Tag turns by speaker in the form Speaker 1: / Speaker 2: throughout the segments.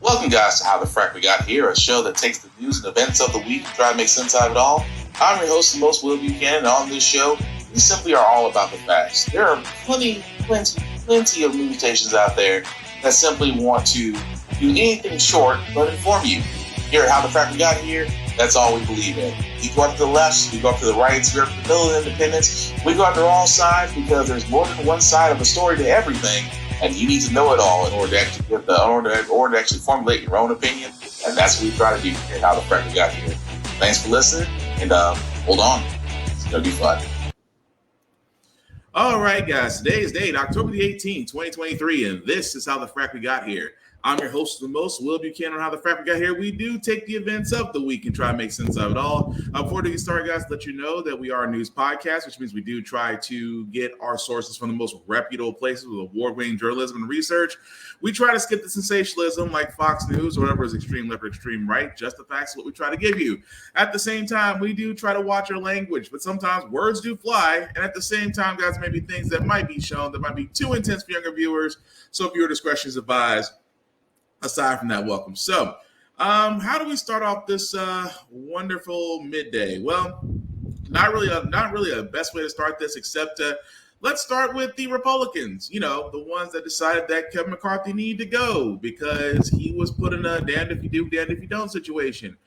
Speaker 1: Welcome, guys, to How the Frack We Got Here, a show that takes the news and events of the week and try to make sense out of it all. I'm your host, the most Will Buchanan, and on this show, we simply are all about the facts. There are plenty of news stations out there that simply want to do anything short but inform you. Here at How the Frack We Got Here, that's all we believe in. We go up to the left, we go up to the right, we go up to the middle of independence. We go after all sides because there's more than one side of a story to everything. And you need to know it all in order to actually formulate your own opinion. And that's what we try to do here at How the Frack We Got Here. Thanks for listening, and hold on. It's going to be fun.
Speaker 2: All right, guys. Today's date, October the 18th, 2023, and this is How the Frack We Got Here. I'm your host of the most, Will Buchanan, on How the Frack We Got Here. We do take the events of the week and try to make sense of it all. Before we get started, guys, let you know that we are a news podcast, which means we do try to get our sources from the most reputable places with award-winning journalism and research. We try to skip the sensationalism like Fox News or whatever is extreme left or extreme right. Just the facts is what we try to give you. At the same time, we do try to watch our language, but sometimes words do fly. And at the same time, guys, maybe things that might be shown that might be too intense for younger viewers. So viewer discretion is advised. Aside from that, welcome. So, how do we start off this wonderful midday? Well, not really a best way to start this, except let's start with the Republicans. You know, the ones that decided that Kevin McCarthy needed to go because he was put in a damned if you do, damned if you don't situation.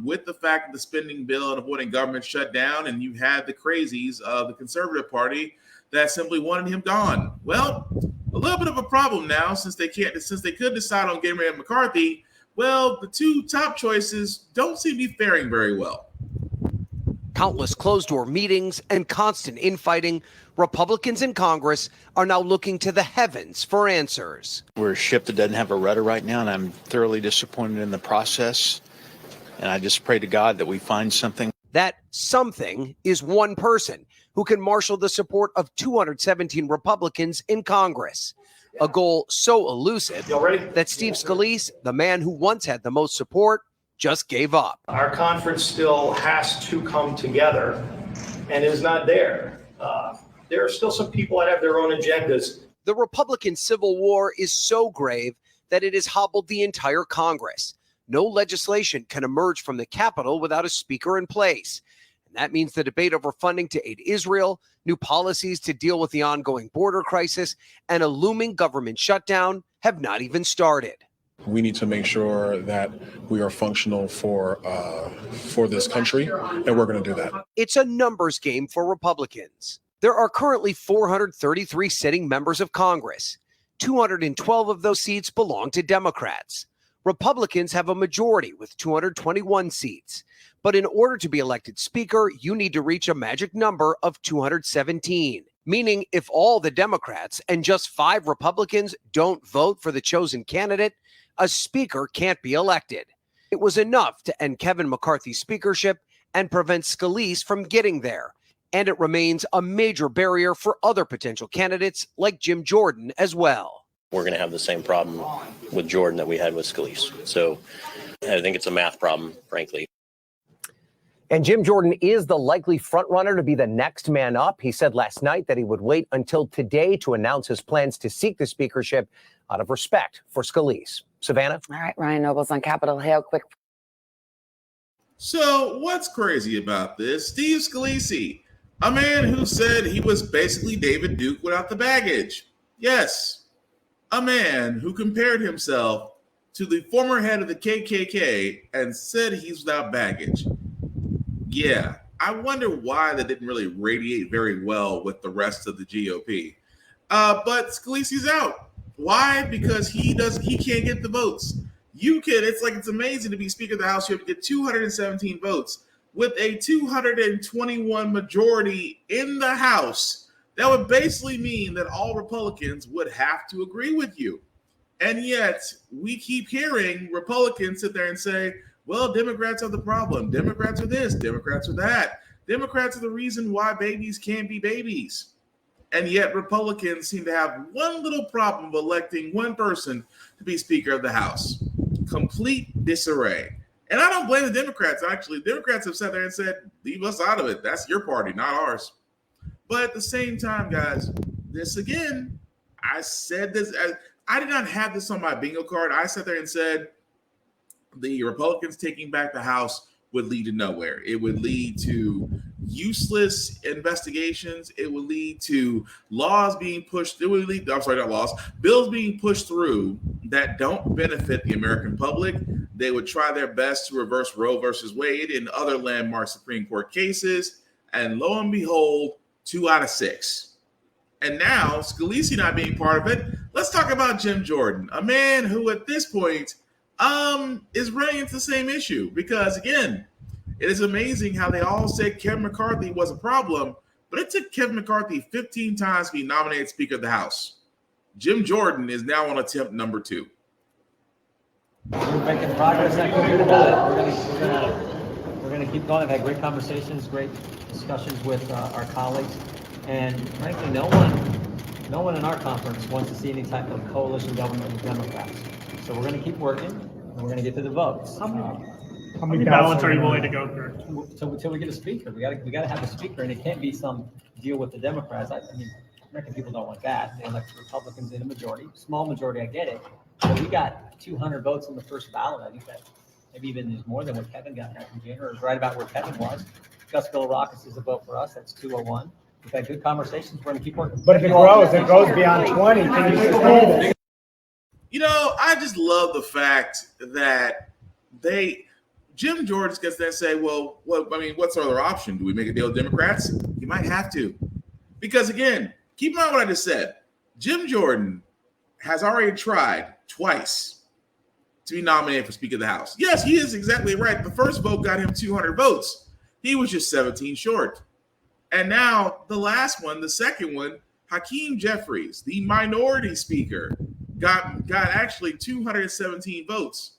Speaker 2: With the fact of the spending bill and avoiding government shutdown, and you had the crazies of the Conservative Party that simply wanted him gone. Well, a little bit of a problem now since they could decide on getting rid of McCarthy. Well, the two top choices don't seem to be faring very well.
Speaker 3: Countless closed-door meetings and constant infighting, Republicans in Congress are now looking to the heavens for answers.
Speaker 4: We're a ship that doesn't have a rudder right now, and I'm thoroughly disappointed in the process. And I just pray to God that we find something.
Speaker 3: That something is one person who can marshal the support of 217 Republicans in Congress. A goal so elusive that Steve Scalise, the man who once had the most support, just gave up.
Speaker 5: Our conference still has to come together and is not there. There are still some people that have their own agendas.
Speaker 3: The Republican Civil War is so grave that it has hobbled the entire Congress. No legislation can emerge from the Capitol without a speaker in place. And that means the debate over funding to aid Israel, new policies to deal with the ongoing border crisis, and a looming government shutdown have not even started.
Speaker 6: We need to make sure that we are functional for this country, and we're going to do that.
Speaker 3: It's a numbers game for Republicans. There are currently 433 sitting members of Congress. 212 of those seats belong to Democrats. Republicans have a majority with 221 seats. But in order to be elected speaker, you need to reach a magic number of 217, meaning if all the Democrats and just 5 Republicans don't vote for the chosen candidate, a speaker can't be elected. It was enough to end Kevin McCarthy's speakership and prevent Scalise from getting there. And it remains a major barrier for other potential candidates like Jim Jordan as well.
Speaker 7: We're going to have the same problem with Jordan that we had with Scalise. So I think it's a math problem, frankly.
Speaker 8: And Jim Jordan is the likely frontrunner to be the next man up. He said last night that he would wait until today to announce his plans to seek the speakership out of respect for Scalise. Savannah?
Speaker 9: All right, Ryan Nobles on Capitol Hill. Quick.
Speaker 2: So what's crazy about this? Steve Scalise, a man who said he was basically David Duke without the baggage. Yes. A man who compared himself to the former head of the KKK and said he's without baggage. Yeah, I wonder why that didn't really radiate very well with the rest of the GOP. But Scalise's out. Why? Because he can't get the votes. It's amazing to be Speaker of the House. You have to get 217 votes with a 221 majority in the House. That would basically mean that all Republicans would have to agree with you. And yet we keep hearing Republicans sit there and say, well, Democrats are the problem. Democrats are this, Democrats are that. Democrats are the reason why babies can't be babies. And yet Republicans seem to have one little problem of electing one person to be Speaker of the House. Complete disarray. And I don't blame the Democrats, actually. Democrats have sat there and said, leave us out of it. That's your party, not ours. But at the same time, guys, this again, I said this, I did not have this on my bingo card. I sat there and said the Republicans taking back the House would lead to nowhere. It would lead to useless investigations. It would lead to laws being pushed. It would lead, I'm sorry, not laws, bills being pushed through that don't benefit the American public. They would try their best to reverse Roe versus Wade and other landmark Supreme Court cases. And lo and behold, 2 out of 6. And now, Scalise not being part of it, let's talk about Jim Jordan, a man who at this point is running into the same issue. Because again, it is amazing how they all said Kevin McCarthy was a problem, but it took Kevin McCarthy 15 times to be nominated Speaker of the House. Jim Jordan is now on attempt number 2.
Speaker 10: We're making progress. I feel good about it. We're going to keep going. I've had great conversations, great discussions with our colleagues, and frankly, no one in our conference wants to see any type of coalition government with Democrats. So we're going to keep working, and we're going to get to the votes.
Speaker 11: How many ballots are you willing to go through?
Speaker 10: Until we get a speaker, we got to have a speaker, and it can't be some deal with the Democrats. I mean, American people don't want that. They elect Republicans in a majority, small majority. I get it, but we got 200 votes on the first ballot. I think that maybe even is more than what Kevin got back in January. It's right about where Kevin was. Gus Billaracis is a vote for us. That's 201. We've had good conversations. We're going to keep working.
Speaker 11: But if it goes beyond 20, can you sustain it?
Speaker 2: You know, I just love the fact that Jim Jordan gets there and say, well, what's our other option? Do we make a deal with Democrats? You might have to. Because again, keep in mind what I just said. Jim Jordan has already tried twice to be nominated for Speaker of the House. Yes, he is exactly right. The first vote got him 200 votes. He was just 17 short. And now the last one, the second one, Hakeem Jeffries, the minority speaker, got actually 217 votes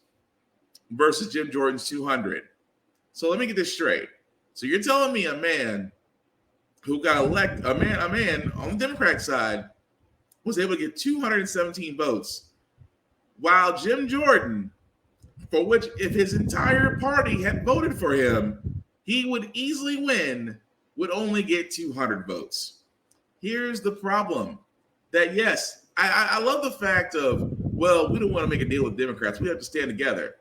Speaker 2: versus Jim Jordan's 200. So let me get this straight. So you're telling me a man who got elected, a man on the Democratic side was able to get 217 votes, while Jim Jordan, for which if his entire party had voted for him, he would easily win, would only get 200 votes. Here's the problem. That yes, I love the fact of, well, we don't want to make a deal with Democrats. We have to stand together.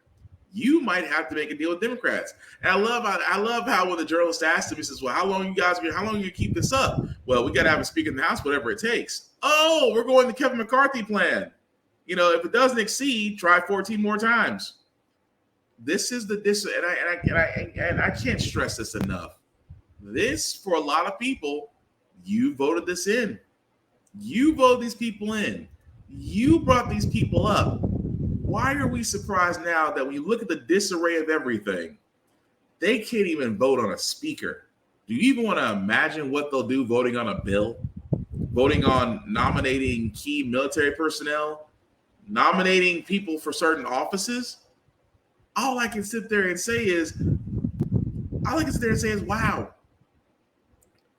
Speaker 2: You might have to make a deal with Democrats. And I love how when the journalist asked him, he says, well, how long you keep this up? Well, we got to have a speaker in the House, whatever it takes. Oh, we're going the Kevin McCarthy plan. You know, if it doesn't exceed, try 14 more times. This is and I can't stress this enough. This, for a lot of people, you voted this in. You voted these people in. You brought these people up. Why are we surprised now that when you look at the disarray of everything, they can't even vote on a speaker? Do you even want to imagine what they'll do voting on a bill? Voting on nominating key military personnel? Nominating people for certain offices? All I can sit there and say is, wow.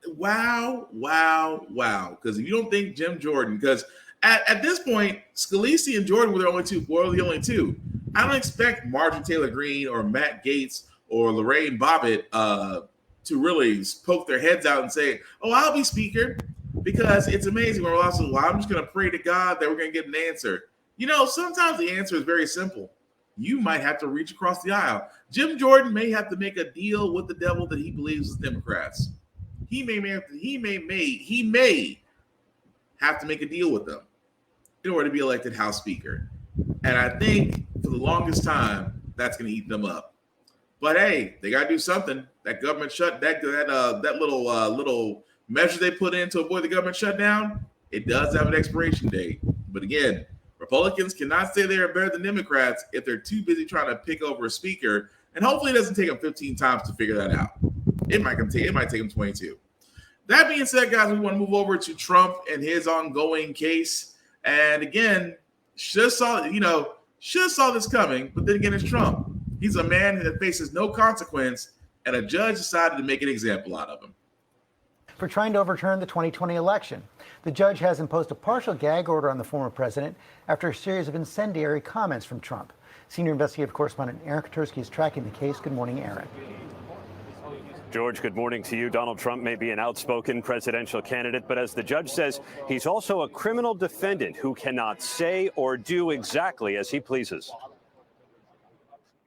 Speaker 2: Wow, wow, wow. Because if you don't think Jim Jordan, because at this point, Scalise and Jordan were the only two. I don't expect Marjorie Taylor Greene or Matt Gaetz or Lorraine Bobbitt to really poke their heads out and say, oh, I'll be speaker, because it's amazing. We're also, well, I'm just going to pray to God that we're going to get an answer. You know, sometimes the answer is very simple. You might have to reach across the aisle. Jim Jordan may have to make a deal with the devil that he believes is Democrats. He may have to make a deal with them in order to be elected House Speaker. And I think for the longest time, that's going to eat them up. But hey, they got to do something. That government that little measure they put in to avoid the government shutdown, it does have an expiration date. But again, Republicans cannot say they're better than Democrats if they're too busy trying to pick over a speaker. And hopefully it doesn't take them 15 times to figure that out. It might take them 22. That being said, guys, we want to move over to Trump and his ongoing case. And again, should have saw this coming, but then again, it's Trump. He's a man that faces no consequence, and a judge decided to make an example out of him.
Speaker 12: For trying to overturn the 2020 election. The judge has imposed a partial gag order on the former president after a series of incendiary comments from Trump. Senior investigative correspondent Aaron Katursky is tracking the case. Good morning, Aaron.
Speaker 13: George, good morning to you. Donald Trump may be an outspoken presidential candidate, but as the judge says, he's also a criminal defendant who cannot say or do exactly as he pleases.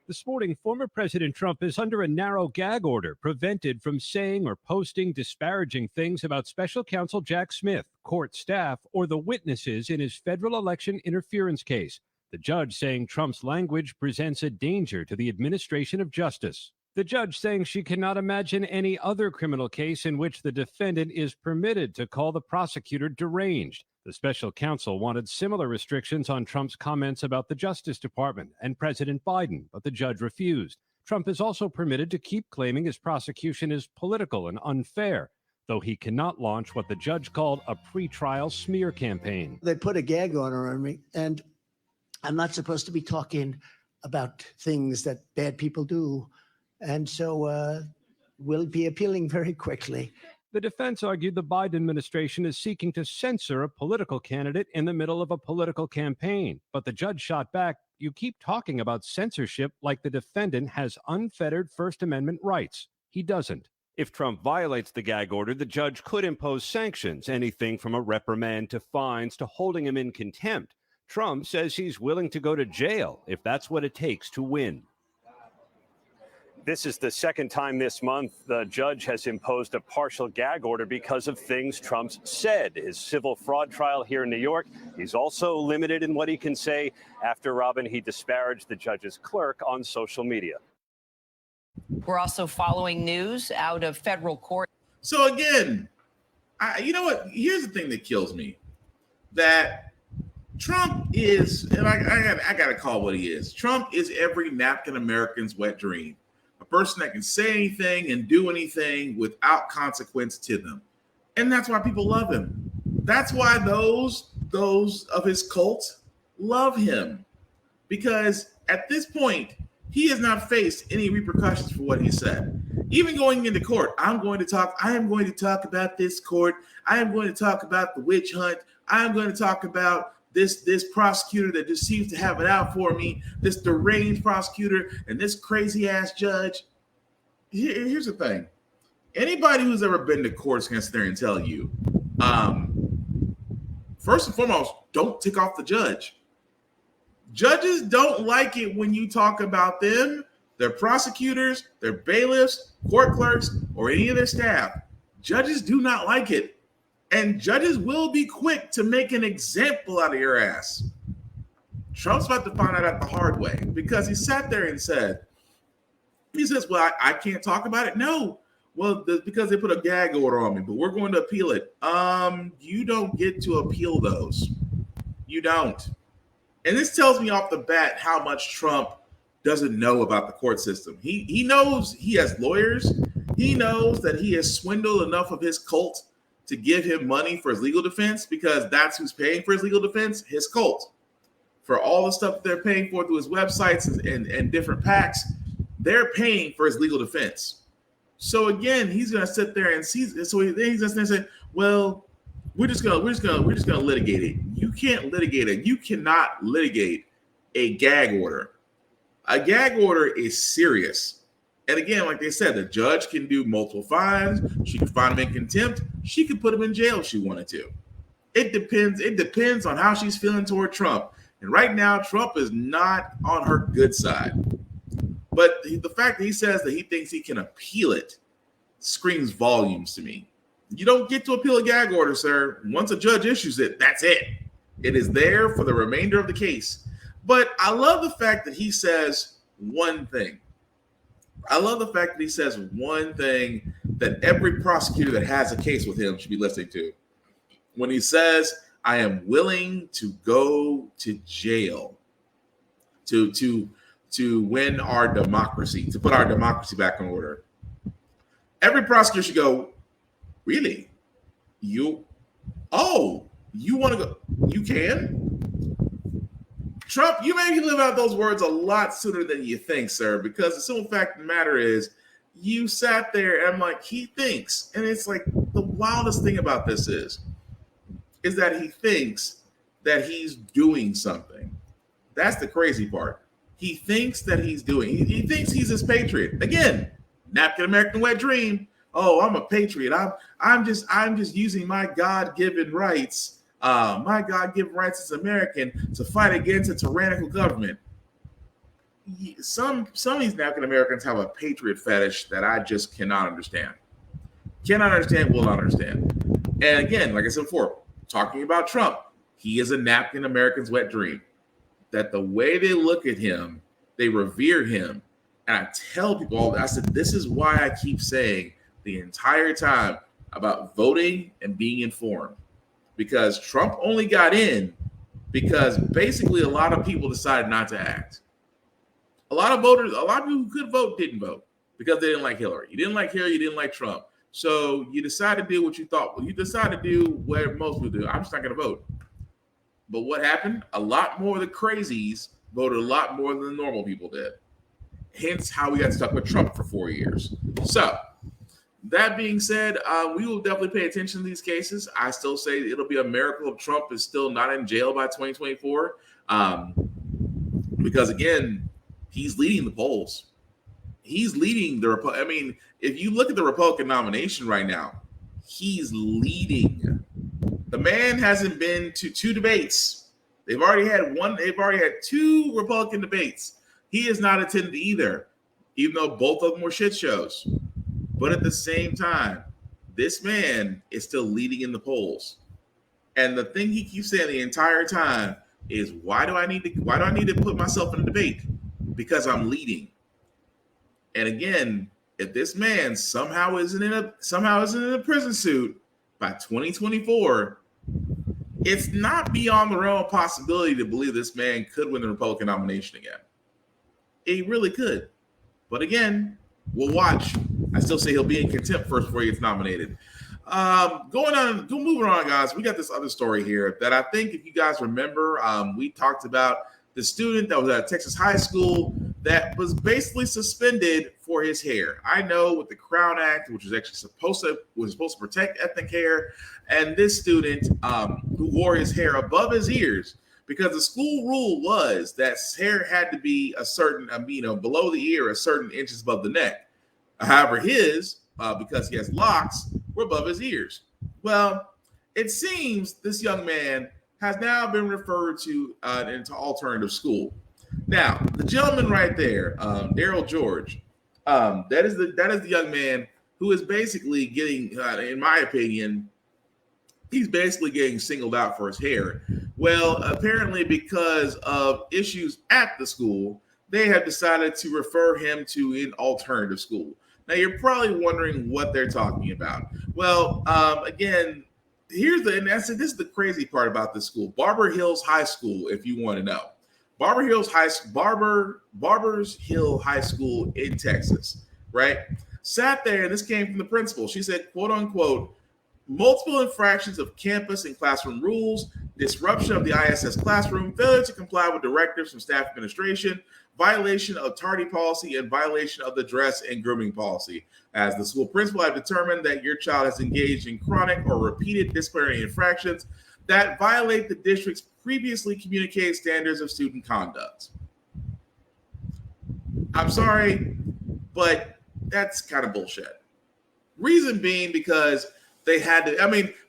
Speaker 14: This morning, former President Trump is under a narrow gag order, prevented from saying or posting disparaging things about special counsel Jack Smith, court staff, or the witnesses in his federal election interference case. The judge saying Trump's language presents a danger to the administration of justice. The judge saying she cannot imagine any other criminal case in which the defendant is permitted to call the prosecutor deranged. The special counsel wanted similar restrictions on Trump's comments about the Justice Department and President Biden, but the judge refused. Trump is also permitted to keep claiming his prosecution is political and unfair, though he cannot launch what the judge called a pretrial smear campaign.
Speaker 15: They put a gag order on me, and I'm not supposed to be talking about things that bad people do. And so we'll be appealing very quickly.
Speaker 14: The defense argued the Biden administration is seeking to censor a political candidate in the middle of a political campaign. But the judge shot back, "You keep talking about censorship like the defendant has unfettered First Amendment rights. He doesn't." If Trump violates the gag order, the judge could impose sanctions, anything from a reprimand to fines to holding him in contempt. Trump says he's willing to go to jail if that's what it takes to win.
Speaker 13: This is the second time this month the judge has imposed a partial gag order because of things Trump's said. His civil fraud trial here in New York, he's also limited in what he can say. After, Robin, he disparaged the judge's clerk on social media.
Speaker 16: We're also following news out of federal court.
Speaker 2: So again, you know what? Here's the thing that kills me. That Trump is, and I got to call what he is. Trump is every napkin American's wet dream. A person that can say anything and do anything without consequence to them. And that's why people love him. That's why those of his cult love him. Because at this point, he has not faced any repercussions for what he said. Even going into court, I am going to talk about this court. I am going to talk about the witch hunt. I am going to talk about this prosecutor that just seems to have it out for me, this deranged prosecutor and this crazy ass judge. Here's the thing. Anybody who's ever been to courts can sit there and tell you, first and foremost, don't tick off the judge. Judges don't like it when you talk about them, their prosecutors, their bailiffs, court clerks, or any of their staff. Judges do not like it. And judges will be quick to make an example out of your ass. Trump's about to find out the hard way because he sat there and said, he says, well, I can't talk about it. No, well, because they put a gag order on me, but we're going to appeal it. You don't get to appeal those. You don't. And this tells me off the bat how much Trump doesn't know about the court system. He knows he has lawyers. He knows that he has swindled enough of his cult to give him money for his legal defense, because that's who's paying for his legal defense, his cult. For all the stuff that they're paying for through his websites and different PACs, they're paying for his legal defense. So again, he's gonna sit there and see. So he's just gonna say, "Well, we're just gonna litigate it." You can't litigate it. You cannot litigate a gag order. A gag order is serious. And again, like they said, the judge can do multiple fines. She can find him in contempt. She could put him in jail if she wanted to. It depends. It depends on how she's feeling toward Trump. And right now, Trump is not on her good side. But the fact that he says that he thinks he can appeal it screams volumes to me. You don't get to appeal a gag order, sir. Once a judge issues it, that's it. It is there for the remainder of the case. But I love the fact that he says one thing. I love the fact that he says one thing that every prosecutor that has a case with him should be listening to. When he says, "I am willing to go to jail to win our democracy, to put our democracy back in order." Every prosecutor should go, "Really? You want to go? You can?" Trump, you maybe live out those words a lot sooner than you think, sir, because the simple fact of the matter is you sat there and I'm like, he thinks. And it's like the wildest thing about this is that he thinks that he's doing something. That's the crazy part. He thinks that he's doing. He thinks he's his patriot. Again, napkin American wet dream. Oh, I'm a patriot. I'm just using my God-given rights, as American to fight against a tyrannical government. Some of these napkin Americans have a patriot fetish that I just cannot understand. Cannot understand, will not understand. And again, like I said before, talking about Trump, he is a napkin American's wet dream. That the way they look at him, they revere him. And I tell people all that. I said, this is why I keep saying the entire time about voting and being informed. Because Trump only got in because basically a lot of people decided not to act. A lot of people who could vote didn't vote because they didn't like Hillary. You didn't like Hillary, you didn't like Trump. So you decided to do what you thought. Well, you decided to do what most people do. I'm just not going to vote. But what happened? A lot more of the crazies voted a lot more than the normal people did. Hence how we got stuck with Trump for 4 years. So that being said, we will definitely pay attention to these cases. I still say it'll be a miracle if Trump is still not in jail by 2024. Because again, he's leading the polls. He's leading the I mean, if you look at the Republican nomination right now, he's leading. The man hasn't been to 2 debates. They've already had one. They've already had 2 Republican debates. He has not attended either, even though both of them were shit shows. But at the same time, this man is still leading in the polls. And the thing he keeps saying the entire time is, why do I need to put myself in a debate? Because I'm leading. And again, if this man somehow isn't in a prison suit by 2024, it's not beyond the realm of possibility to believe this man could win the Republican nomination again. He really could. But again, we'll watch. I still say he'll be in contempt first before he gets nominated. Moving on, guys. We got this other story here that I think, if you guys remember, we talked about the student that was at Texas high school that was basically suspended for his hair. I know with the Crown Act, which was actually supposed to protect ethnic hair, and this student who wore his hair above his ears, because the school rule was that his hair had to be a certain, below the ear, a certain inches above the neck. However, his, because he has locks, were above his ears. Well, it seems this young man has now been referred to into alternative school. Now, the gentleman right there, Daryl George, that is the young man who is basically getting, in my opinion, he's basically getting singled out for his hair. Well, apparently because of issues at the school, they have decided to refer him to an alternative school. Now, you're probably wondering what they're talking about. Well, again, this is the crazy part about this school, Barber Hills High School, if you want to know. Barbers Hill High School in Texas, right? Sat there, and this came from the principal. She said, quote unquote, multiple infractions of campus and classroom rules, disruption of the ISS classroom, failure to comply with directives from staff administration, violation of tardy policy, and violation of the dress and grooming policy. As the school principal, I've determined that your child has engaged in chronic or repeated disciplinary infractions that violate the district's previously communicated standards of student conduct. I'm sorry, but that's kind of bullshit. Reason being because they had to,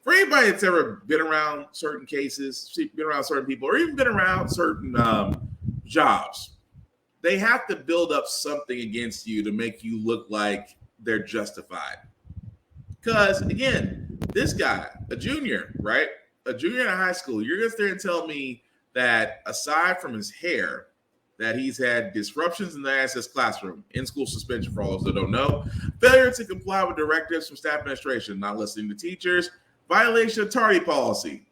Speaker 2: for anybody that's ever been around certain cases, been around certain people, or even been around certain jobs, they have to build up something against you to make you look like they're justified. Because, again, this guy, a junior, right? A junior in high school, you're going to sit there and tell me that aside from his hair, that he's had disruptions in the ISS classroom, in-school suspension for all those that don't know, failure to comply with directives from staff administration, not listening to teachers, violation of tardy policy,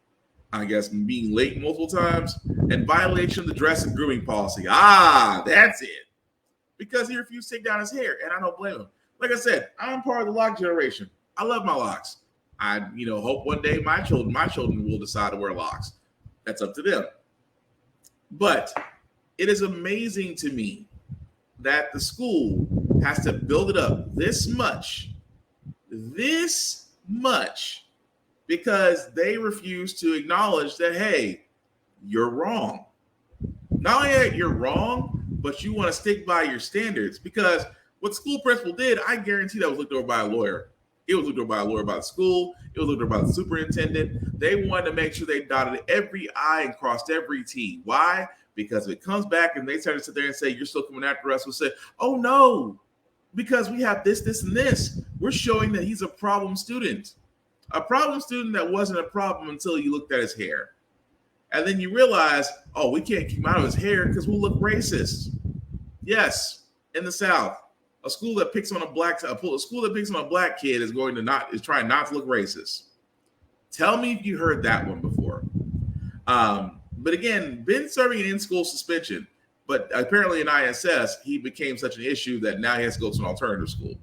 Speaker 2: I guess being late multiple times, and violation of the dress and grooming policy. That's it. Because he refused to take down his hair, and I don't blame him. Like I said, I'm part of the lock generation. I love my locks. I, hope one day my children will decide to wear locks. That's up to them. But it is amazing to me that the school has to build it up this much, because they refuse to acknowledge that, hey, you're wrong. Not only that you're wrong, but you want to stick by your standards, because What the school principal did, I guarantee that was looked over by a lawyer. It was looked over by a lawyer by the school. It was looked over by the superintendent. They wanted to make sure they dotted every I and crossed every T. Why? Because if it comes back and they start to sit there and say, you're still coming after us, we'll say, oh no, because we have this, this, and this. We're showing that he's a problem student. A problem student that wasn't a problem until you looked at his hair. And then you realize, oh, we can't keep him out of his hair because we'll look racist. Yes, in the South, a school that picks on a black kid is trying not to look racist. Tell me if you heard that one before. But again, been serving an in-school suspension, but apparently in ISS, he became such an issue that now he has to go to an alternative school.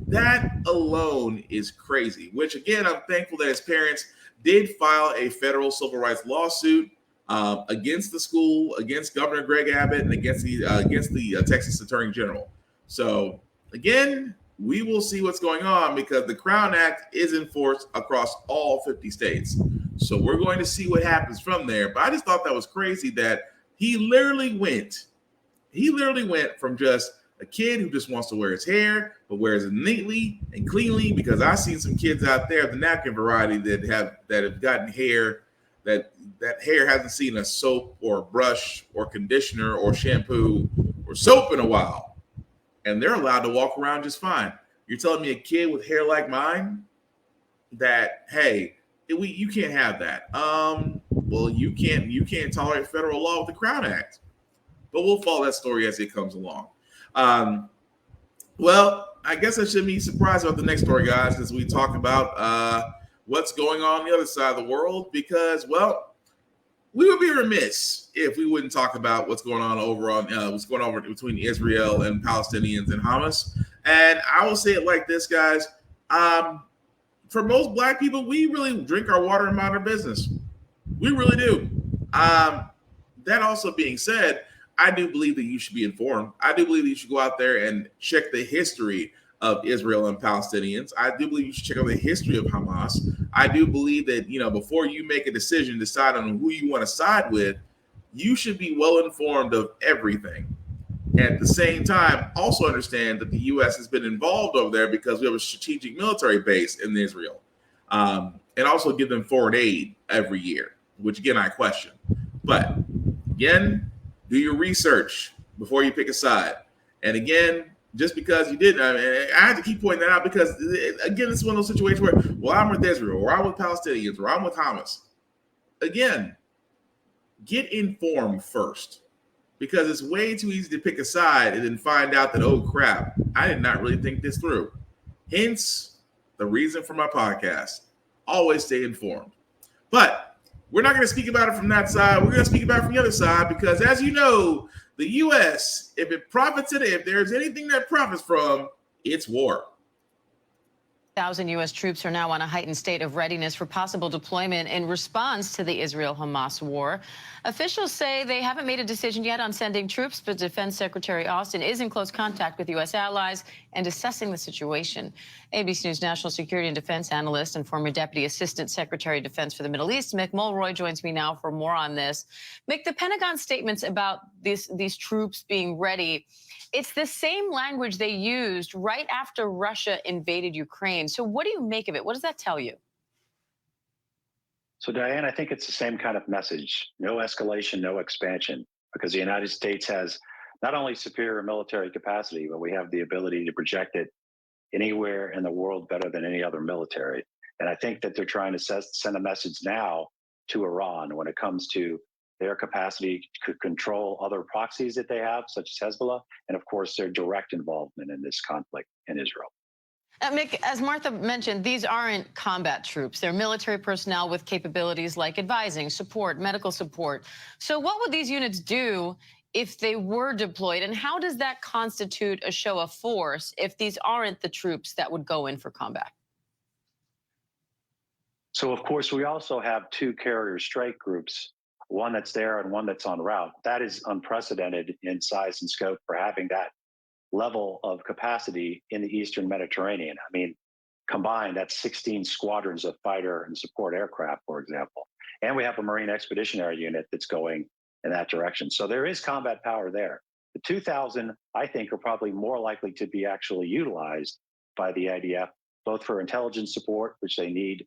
Speaker 2: That alone is crazy, which again, I'm thankful that his parents did file a federal civil rights lawsuit against the school, against Governor Greg Abbott, and against the Texas Attorney General. So again, we will see what's going on because the Crown Act is enforced across all 50 states. So we're going to see what happens from there. But I just thought that was crazy that he literally went from just a kid who just wants to wear his hair, but wears it neatly and cleanly, because I've seen some kids out there, the napkin variety, that have gotten hair that hair hasn't seen a soap or a brush or conditioner or shampoo or soap in a while. And they're allowed to walk around just fine. You're telling me a kid with hair like mine that, hey, you can't have that. Well, you can't tolerate federal law with the Crown Act. But we'll follow that story as it comes along. Well, I guess I shouldn't be surprised about the next story, guys, as we talk about what's going on the other side of the world, because, well, we would be remiss if we wouldn't talk about what's going on between Israel and Palestinians and Hamas. And I will say it like this, guys. For most Black people, we really drink our water and mind our business. We really do. That also being said, I do believe that you should be informed. I do believe that you should go out there and check the history of Israel and Palestinians. I do believe you should check out the history of Hamas. I do believe that, before you make a decision, decide on who you want to side with, you should be well informed of everything. At the same time, also understand that the U.S. has been involved over there because we have a strategic military base in Israel, and also give them foreign aid every year, which again, I question. But again, do your research before you pick a side. And again, just because you didn't, I have to keep pointing that out because, again, it's one of those situations where, well, I'm with Israel, or I'm with Palestinians, or I'm with Hamas. Again, get informed first, because it's way too easy to pick a side and then find out that, oh, crap, I did not really think this through. Hence, the reason for my podcast. Always stay informed. But we're not going to speak about it from that side. We're going to speak about it from the other side because, as you know, the U.S., if there's anything that profits from, it's war.
Speaker 16: 1,000 U.S. troops are now on a heightened state of readiness for possible deployment in response to the Israel-Hamas war. Officials say they haven't made a decision yet on sending troops, but Defense Secretary Austin is in close contact with U.S. allies and assessing the situation. ABC News national security and defense analyst and former Deputy Assistant Secretary of Defense for the Middle East, Mick Mulroy, joins me now for more on this. Mick, the Pentagon statements about these troops being ready, it's the same language they used right after Russia invaded Ukraine. So what do you make of it? What does that tell you?
Speaker 17: So, Diane, I think it's the same kind of message. No escalation, no expansion, because the United States has not only superior military capacity, but we have the ability to project it anywhere in the world better than any other military. And I think that they're trying to send a message now to Iran when it comes to their capacity to control other proxies that they have, such as Hezbollah, and of course, their direct involvement in this conflict in Israel.
Speaker 16: Mick, as Martha mentioned, these aren't combat troops. They're military personnel with capabilities like advising, support, medical support. So what would these units do if they were deployed? And how does that constitute a show of force if these aren't the troops that would go in for combat?
Speaker 17: So, of course, we also have two carrier strike groups, one that's there and one that's en route. That is unprecedented in size and scope for having that level of capacity in the Eastern Mediterranean. I mean, combined, that's 16 squadrons of fighter and support aircraft, for example. And we have a Marine Expeditionary Unit that's going in that direction. So there is combat power there. The 2,000, I think, are probably more likely to be actually utilized by the IDF, both for intelligence support, which they need,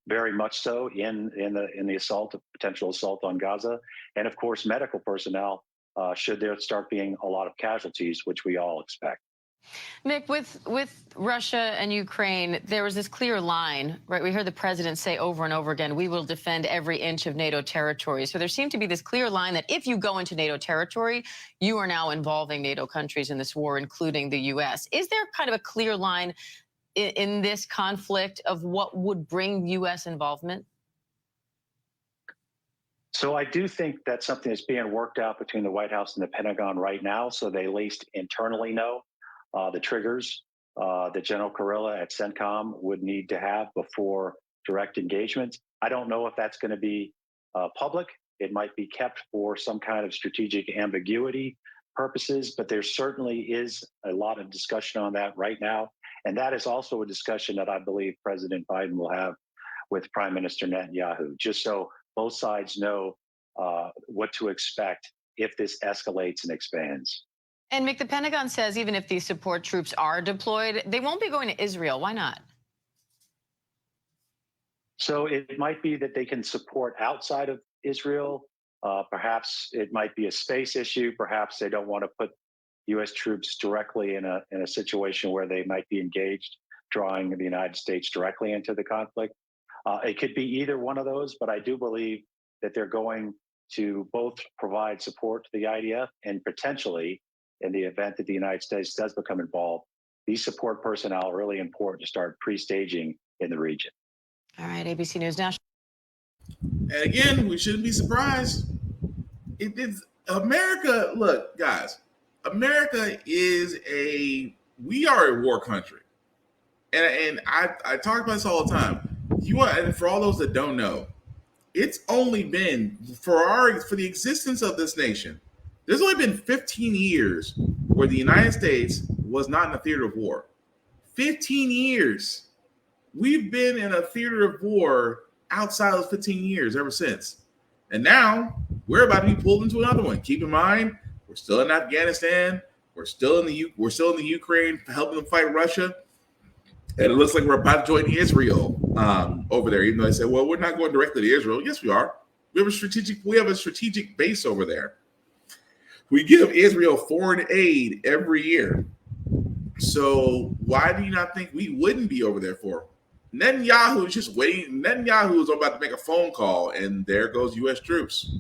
Speaker 17: very much so in the potential assault on Gaza, and of course medical personnel should there start being a lot of casualties, which we all expect.
Speaker 16: Mick, with Russia and Ukraine, there was this clear line, right? We heard the president say over and over again, we will defend every inch of NATO territory. So there seemed to be this clear line that if you go into NATO territory, you are now involving NATO countries in this war, including the U.S. Is there kind of a clear line in this conflict of what would bring U.S. involvement?
Speaker 17: So I do think that's something that's being worked out between the White House and the Pentagon right now, so they at least internally know the triggers that General Kurilla at CENTCOM would need to have before direct engagement. I don't know if that's going to be public. It might be kept for some kind of strategic ambiguity purposes, but there certainly is a lot of discussion on that right now. And that is also a discussion that I believe President Biden will have with Prime Minister Netanyahu, just so both sides know what to expect if this escalates and expands.
Speaker 16: And Mick, the Pentagon says even if these support troops are deployed, they won't be going to Israel. Why not?
Speaker 17: So it might be that they can support outside of Israel. Perhaps it might be a space issue. Perhaps they don't want to put U.S. troops directly in a situation where they might be engaged, drawing the United States directly into the conflict. It could be either one of those, but I do believe that they're going to both provide support to the IDF and potentially, in the event that the United States does become involved, these support personnel are really important to start pre-staging in the region.
Speaker 16: All right, ABC News National.
Speaker 2: And again, we shouldn't be surprised. It's America. Look, guys, America we are a war country. And I talk about this all the time. And for all those that don't know, it's only been for the existence of this nation, there's only been 15 years where the United States was not in a theater of war. 15 years. We've been in a theater of war outside of those 15 years ever since. And now we're about to be pulled into another one. Keep in mind, we're still in Afghanistan. We're still in the Ukraine, helping them fight Russia. And it looks like we're about to join Israel over there, even though they said, well, we're not going directly to Israel. Yes, we are. We have a strategic base over there. We give Israel foreign aid every year. So why do you not think we wouldn't be over there for? Netanyahu is just waiting. Netanyahu is about to make a phone call, and there goes U.S. troops.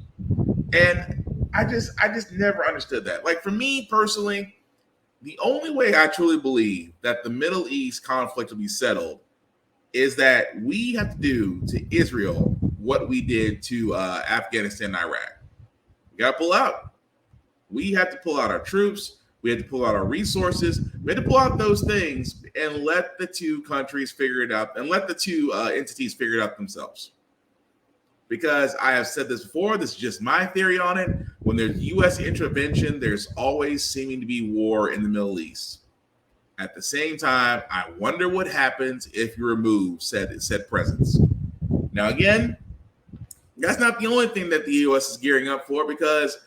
Speaker 2: And I just never understood that. Like, for me personally, the only way I truly believe that the Middle East conflict will be settled is that we have to do to Israel what we did to Afghanistan and Iraq. We got to pull out. We have to pull out our troops. We have to pull out our resources. We have to pull out those things and let the two countries figure it out and let the two entities figure it out themselves. Because I have said this before, this is just my theory on it. When there's U.S. intervention, there's always seeming to be war in the Middle East. At the same time, I wonder what happens if you remove said presence. Now, again, that's not the only thing that the U.S. is gearing up for, because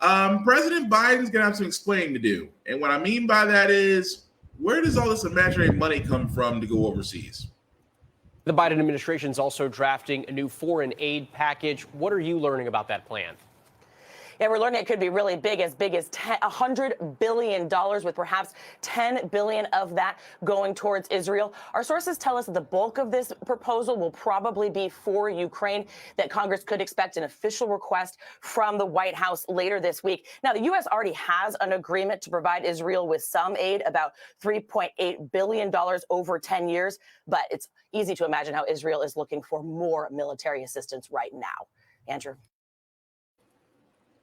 Speaker 2: President Biden's going to have some explaining to do. And what I mean by that is, where does all this imaginary money come from to go overseas?
Speaker 18: The Biden administration is also drafting a new foreign aid package. What are you learning about that plan?
Speaker 19: Yeah, we're learning it could be really big as $100 billion, with perhaps $10 billion of that going towards Israel. Our sources tell us that the bulk of this proposal will probably be for Ukraine, that Congress could expect an official request from the White House later this week. Now, the U.S. already has an agreement to provide Israel with some aid, about $3.8 billion over 10 years. But it's easy to imagine how Israel is looking for more military assistance right now. Andrew.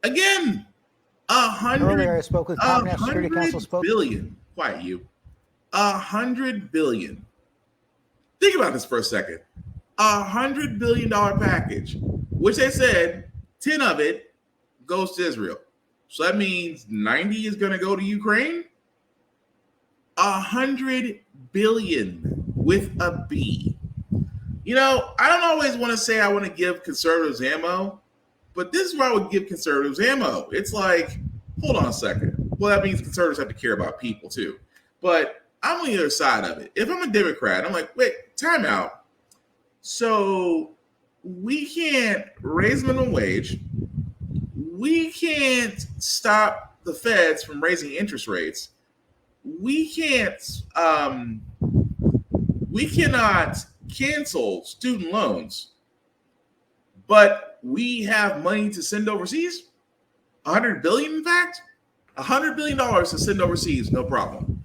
Speaker 2: Again,
Speaker 12: Earlier, I spoke with National Security Council
Speaker 2: spokesman. Quiet you. $100 billion. Think about this for a second. $100 billion package, which they said 10 of it goes to Israel. So that means 90 is going to go to Ukraine. $100 billion with a B. You know, I don't always want to say I want to give conservatives ammo, but this is where I would give conservatives ammo. It's like, hold on a second. Well, that means conservatives have to care about people too. But I'm on the other side of it. If I'm a Democrat, I'm like, wait, time out. So we can't raise minimum wage. We can't stop the feds from raising interest rates. We cannot cancel student loans, but we have money to send overseas. $100 billion, in fact, $100 billion to send overseas, no problem.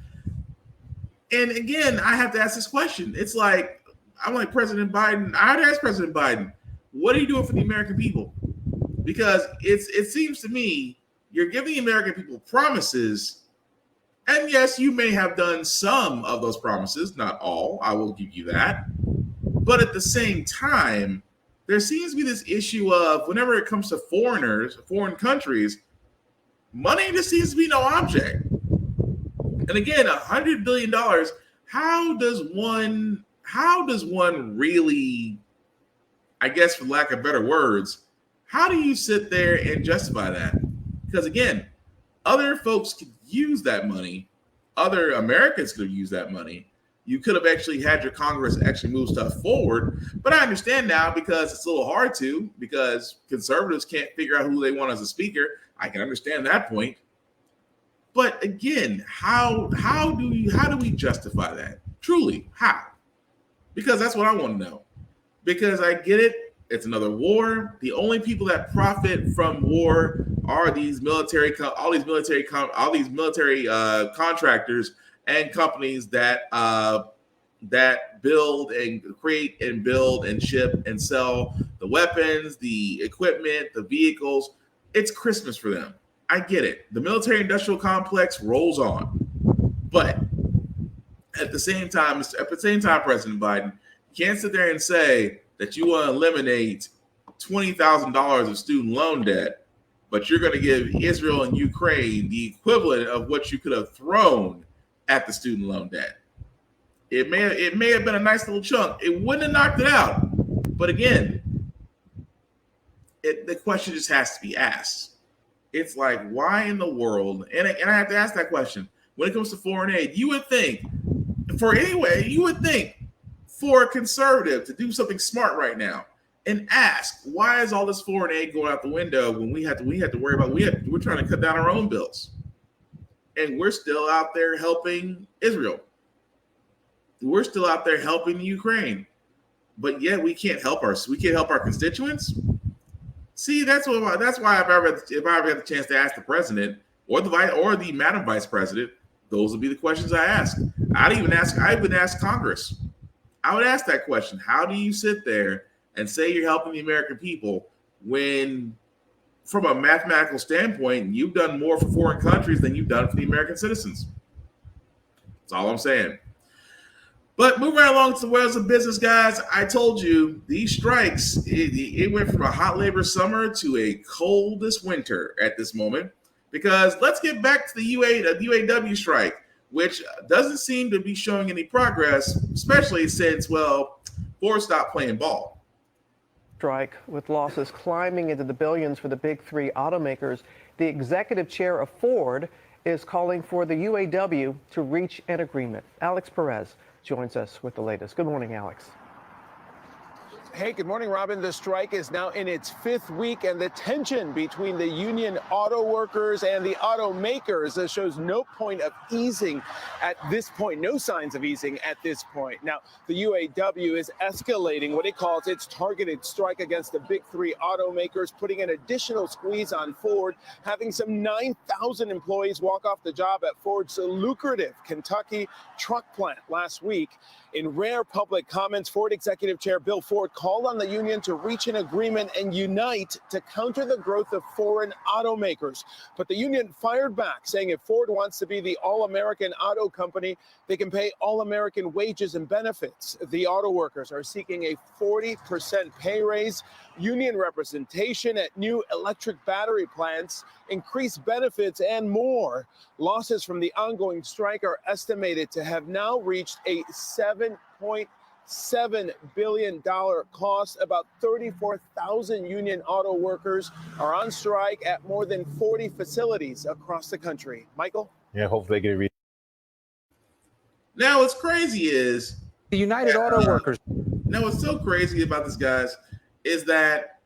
Speaker 2: And again, I have to ask this question. It's like, I'm like President Biden. I had to ask President Biden, what are you doing for the American people? Because it seems to me you're giving the American people promises, and yes, you may have done some of those promises, not all. I will give you that. But at the same time, there seems to be this issue of whenever it comes to foreigners, foreign countries, money just seems to be no object. And again, $100 billion. How does one really, I guess for lack of better words, how do you sit there and justify that? Because again, other folks could use that money. Other Americans could use that money. You could have actually had your Congress actually move stuff forward. But I understand now because it's a little hard to, because conservatives can't figure out who they want as a speaker. I can understand that point. But again, how do we justify that? Truly, how? Because that's what I want to know. Because I get it. It's another war. The only people that profit from war are these military contractors and companies that build and create and build and ship and sell the weapons, the equipment, the vehicles. It's Christmas for them. I get it. The military-industrial complex rolls on, but at the same time, President Biden, you can't sit there and say that you want to eliminate $20,000 of student loan debt, but you're going to give Israel and Ukraine the equivalent of what you could have thrown at the student loan debt. It may have been a nice little chunk. It wouldn't have knocked it out. But again, the question just has to be asked. It's like, why in the world? And I have to ask that question. When it comes to foreign aid, you would think for a conservative to do something smart right now and ask, why is all this foreign aid going out the window when we have to worry about we're trying to cut down our own bills, and we're still out there helping Israel. We're still out there helping Ukraine, but yet we can't help our constituents. See, that's why if I ever had the chance to ask the president or the Madam Vice President, those would be the questions I ask. I would ask Congress. I would ask that question. How do you sit there and say you're helping the American people when, from a mathematical standpoint, you've done more for foreign countries than you've done for the American citizens? That's all I'm saying. But moving right along to the world of business, guys, I told you these strikes, it went from a hot labor summer to a coldest winter at this moment. Because let's get back to the UAW strike, which doesn't seem to be showing any progress, especially since, Ford stopped playing ball.
Speaker 20: Strike with losses climbing into the billions for the big three automakers. The executive chair of Ford is calling for the UAW to reach an agreement. Alex Perez joins us with the latest. Good morning, Alex.
Speaker 21: Hey, good morning, Robin. The strike is now in its fifth week, and the tension between the union auto workers and the automakers shows no point of easing at this point, no signs of easing at this point. Now, the UAW is escalating what it calls its targeted strike against the big three automakers, putting an additional squeeze on Ford, having some 9,000 employees walk off the job at Ford's lucrative Kentucky truck plant last week. In rare public comments, Ford Executive Chair Bill Ford called on the union to reach an agreement and unite to counter the growth of foreign automakers. But the union fired back, saying if Ford wants to be the all-American auto company, they can pay all-American wages and benefits. The auto workers are seeking a 40% pay raise, union representation at new electric battery plants, increased benefits, and more. Losses from the ongoing strike are estimated to have now reached a $7.6 $7 billion cost. About 34,000 union auto workers are on strike at more than 40 facilities across the country. Michael?
Speaker 1: Yeah, hopefully they get it.
Speaker 2: Now, what's crazy is
Speaker 1: the United Auto Workers.
Speaker 2: Now, what's so crazy about this, guys, is that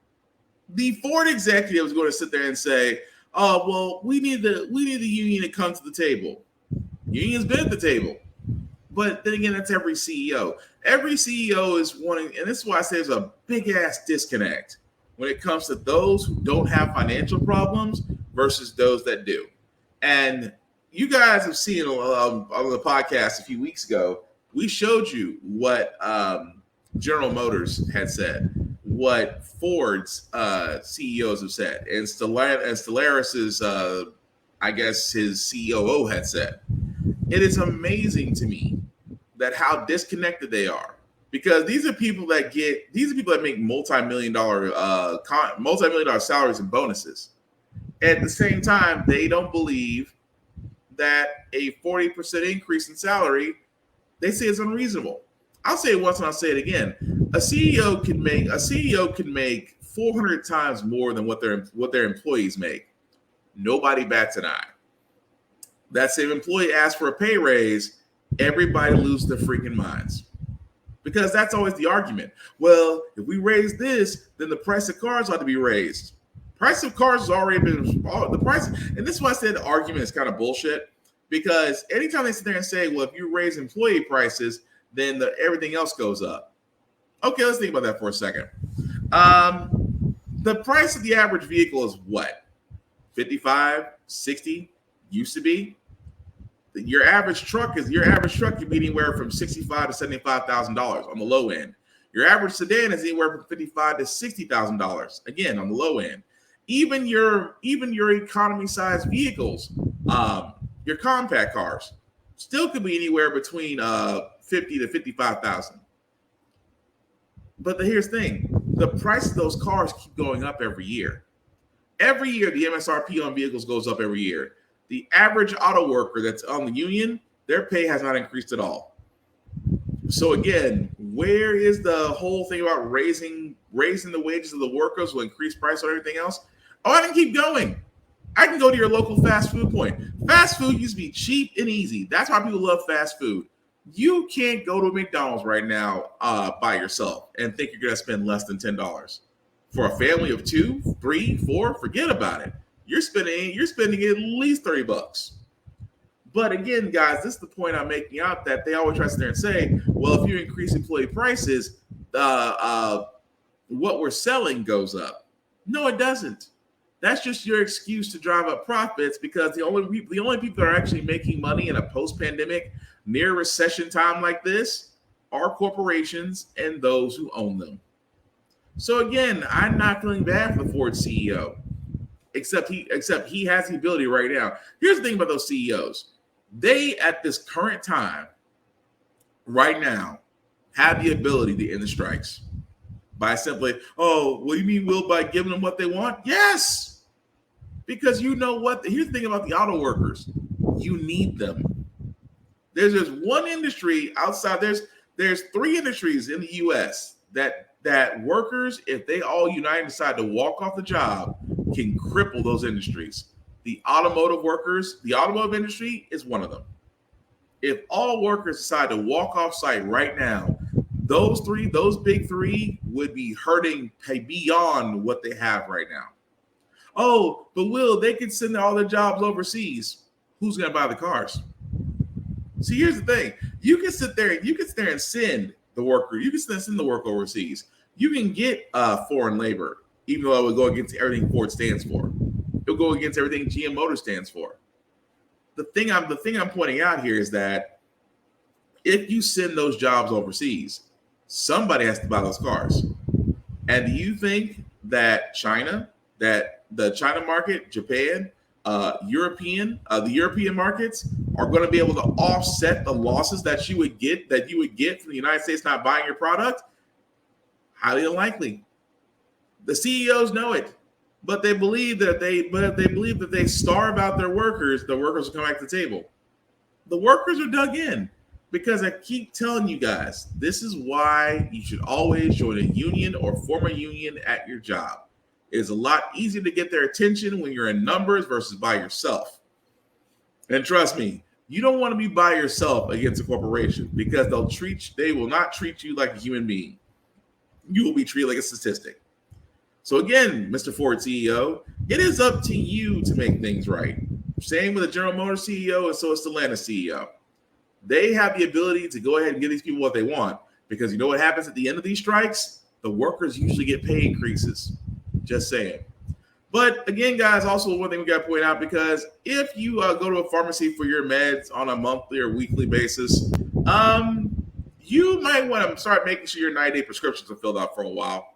Speaker 2: the Ford executive is going to sit there and say, "Oh, well, we need the union to come to the table." Union's been at the table, but then again, that's every CEO. Every CEO is wanting, and this is why I say there's a big ass disconnect when it comes to those who don't have financial problems versus those that do. And you guys have seen on the podcast a few weeks ago, we showed you what General Motors had said, what Ford's CEOs have said, and Stellaris's, I guess his COO had said. It is amazing to me that how disconnected they are, because these are people that make multi-million dollar salaries and bonuses. At the same time, they don't believe that a 40% increase in salary, they say, is unreasonable. I'll say it once and I'll say it again. A CEO can make 400 times more than what their employees make. Nobody bats an eye. That same employee asks for a pay raise, everybody loses their freaking minds. Because that's always the argument. Well, if we raise this, then the price of cars ought to be raised. Price of cars has already been the price, and this is why I said the argument is kind of bullshit. Because anytime they sit there and say, "Well, if you raise employee prices, then everything else goes up." Okay, let's think about that for a second. The price of the average vehicle is what? 55, 60 used to be. Your average truck could be anywhere from $65,000 to $75,000 on the low end. Your average sedan is anywhere from $55,000 to $60,000 again on the low end. Even your economy size vehicles, your compact cars, still could be anywhere between $50,000 to $55,000. But here's the thing: the price of those cars keep going up every year. Every year, the MSRP on vehicles goes up every year. The average auto worker that's on the union, their pay has not increased at all. So again, where is the whole thing about raising the wages of the workers will increase price on everything else? Oh, I can keep going. I can go to your local fast food point. Fast food used to be cheap and easy. That's why people love fast food. You can't go to McDonald's right now by yourself and think you're going to spend less than $10. For a family of 2, 3, 4, forget about it. You're spending at least $30. But again, guys, this is the point I'm making out, that they always try to sit there and say, well, if you increase employee prices, what we're selling goes up. No, it doesn't. That's just your excuse to drive up profits, because the only people that are actually making money in a post-pandemic, near recession time like this are corporations and those who own them. So again, I'm not feeling bad for the Ford CEO, except he has the ability right now. Here's the thing about those CEOs. They, at this current time, right now, have the ability to end the strikes by simply, oh, what do you mean, Will, by giving them what they want? Yes, because you know what? Here's the thing about the auto workers. You need them. There's just one industry outside. There's 3 industries in the U.S. that workers, if they all unite and decide to walk off the job, can cripple those industries. The automotive workers, the automotive industry is one of them. If all workers decide to walk off site right now, those big 3 would be hurting beyond what they have right now. Oh, but Will, they could send all their jobs overseas. Who's going to buy the cars? See, here's the thing. You can sit there and send the worker. You can send the work overseas. You can get foreign labor, even though it would go against everything Ford stands for. It'll go against everything GM Motors stands for. The thing I'm pointing out here is that if you send those jobs overseas, somebody has to buy those cars. And do you think that the China market, Japan, the European markets are going to be able to offset the losses that you would get from the United States not buying your product? Highly unlikely. The CEOs know it, but they believe that if they starve out their workers, the workers will come back to the table. The workers are dug in. Because I keep telling you guys, this is why you should always join a union or form a union at your job. It is a lot easier to get their attention when you're in numbers versus by yourself. And trust me, you don't want to be by yourself against a corporation because they will not treat you like a human being. You will be treated like a statistic. So again, Mr. Ford CEO, it is up to you to make things right. Same with the General Motors CEO, and so is Stellantis CEO. They have the ability to go ahead and give these people what they want, because you know what happens at the end of these strikes? The workers usually get pay increases. Just saying. But again, guys, also one thing we got to point out, because if you go to a pharmacy for your meds on a monthly or weekly basis, you might want to start making sure your 90-day prescriptions are filled out for a while.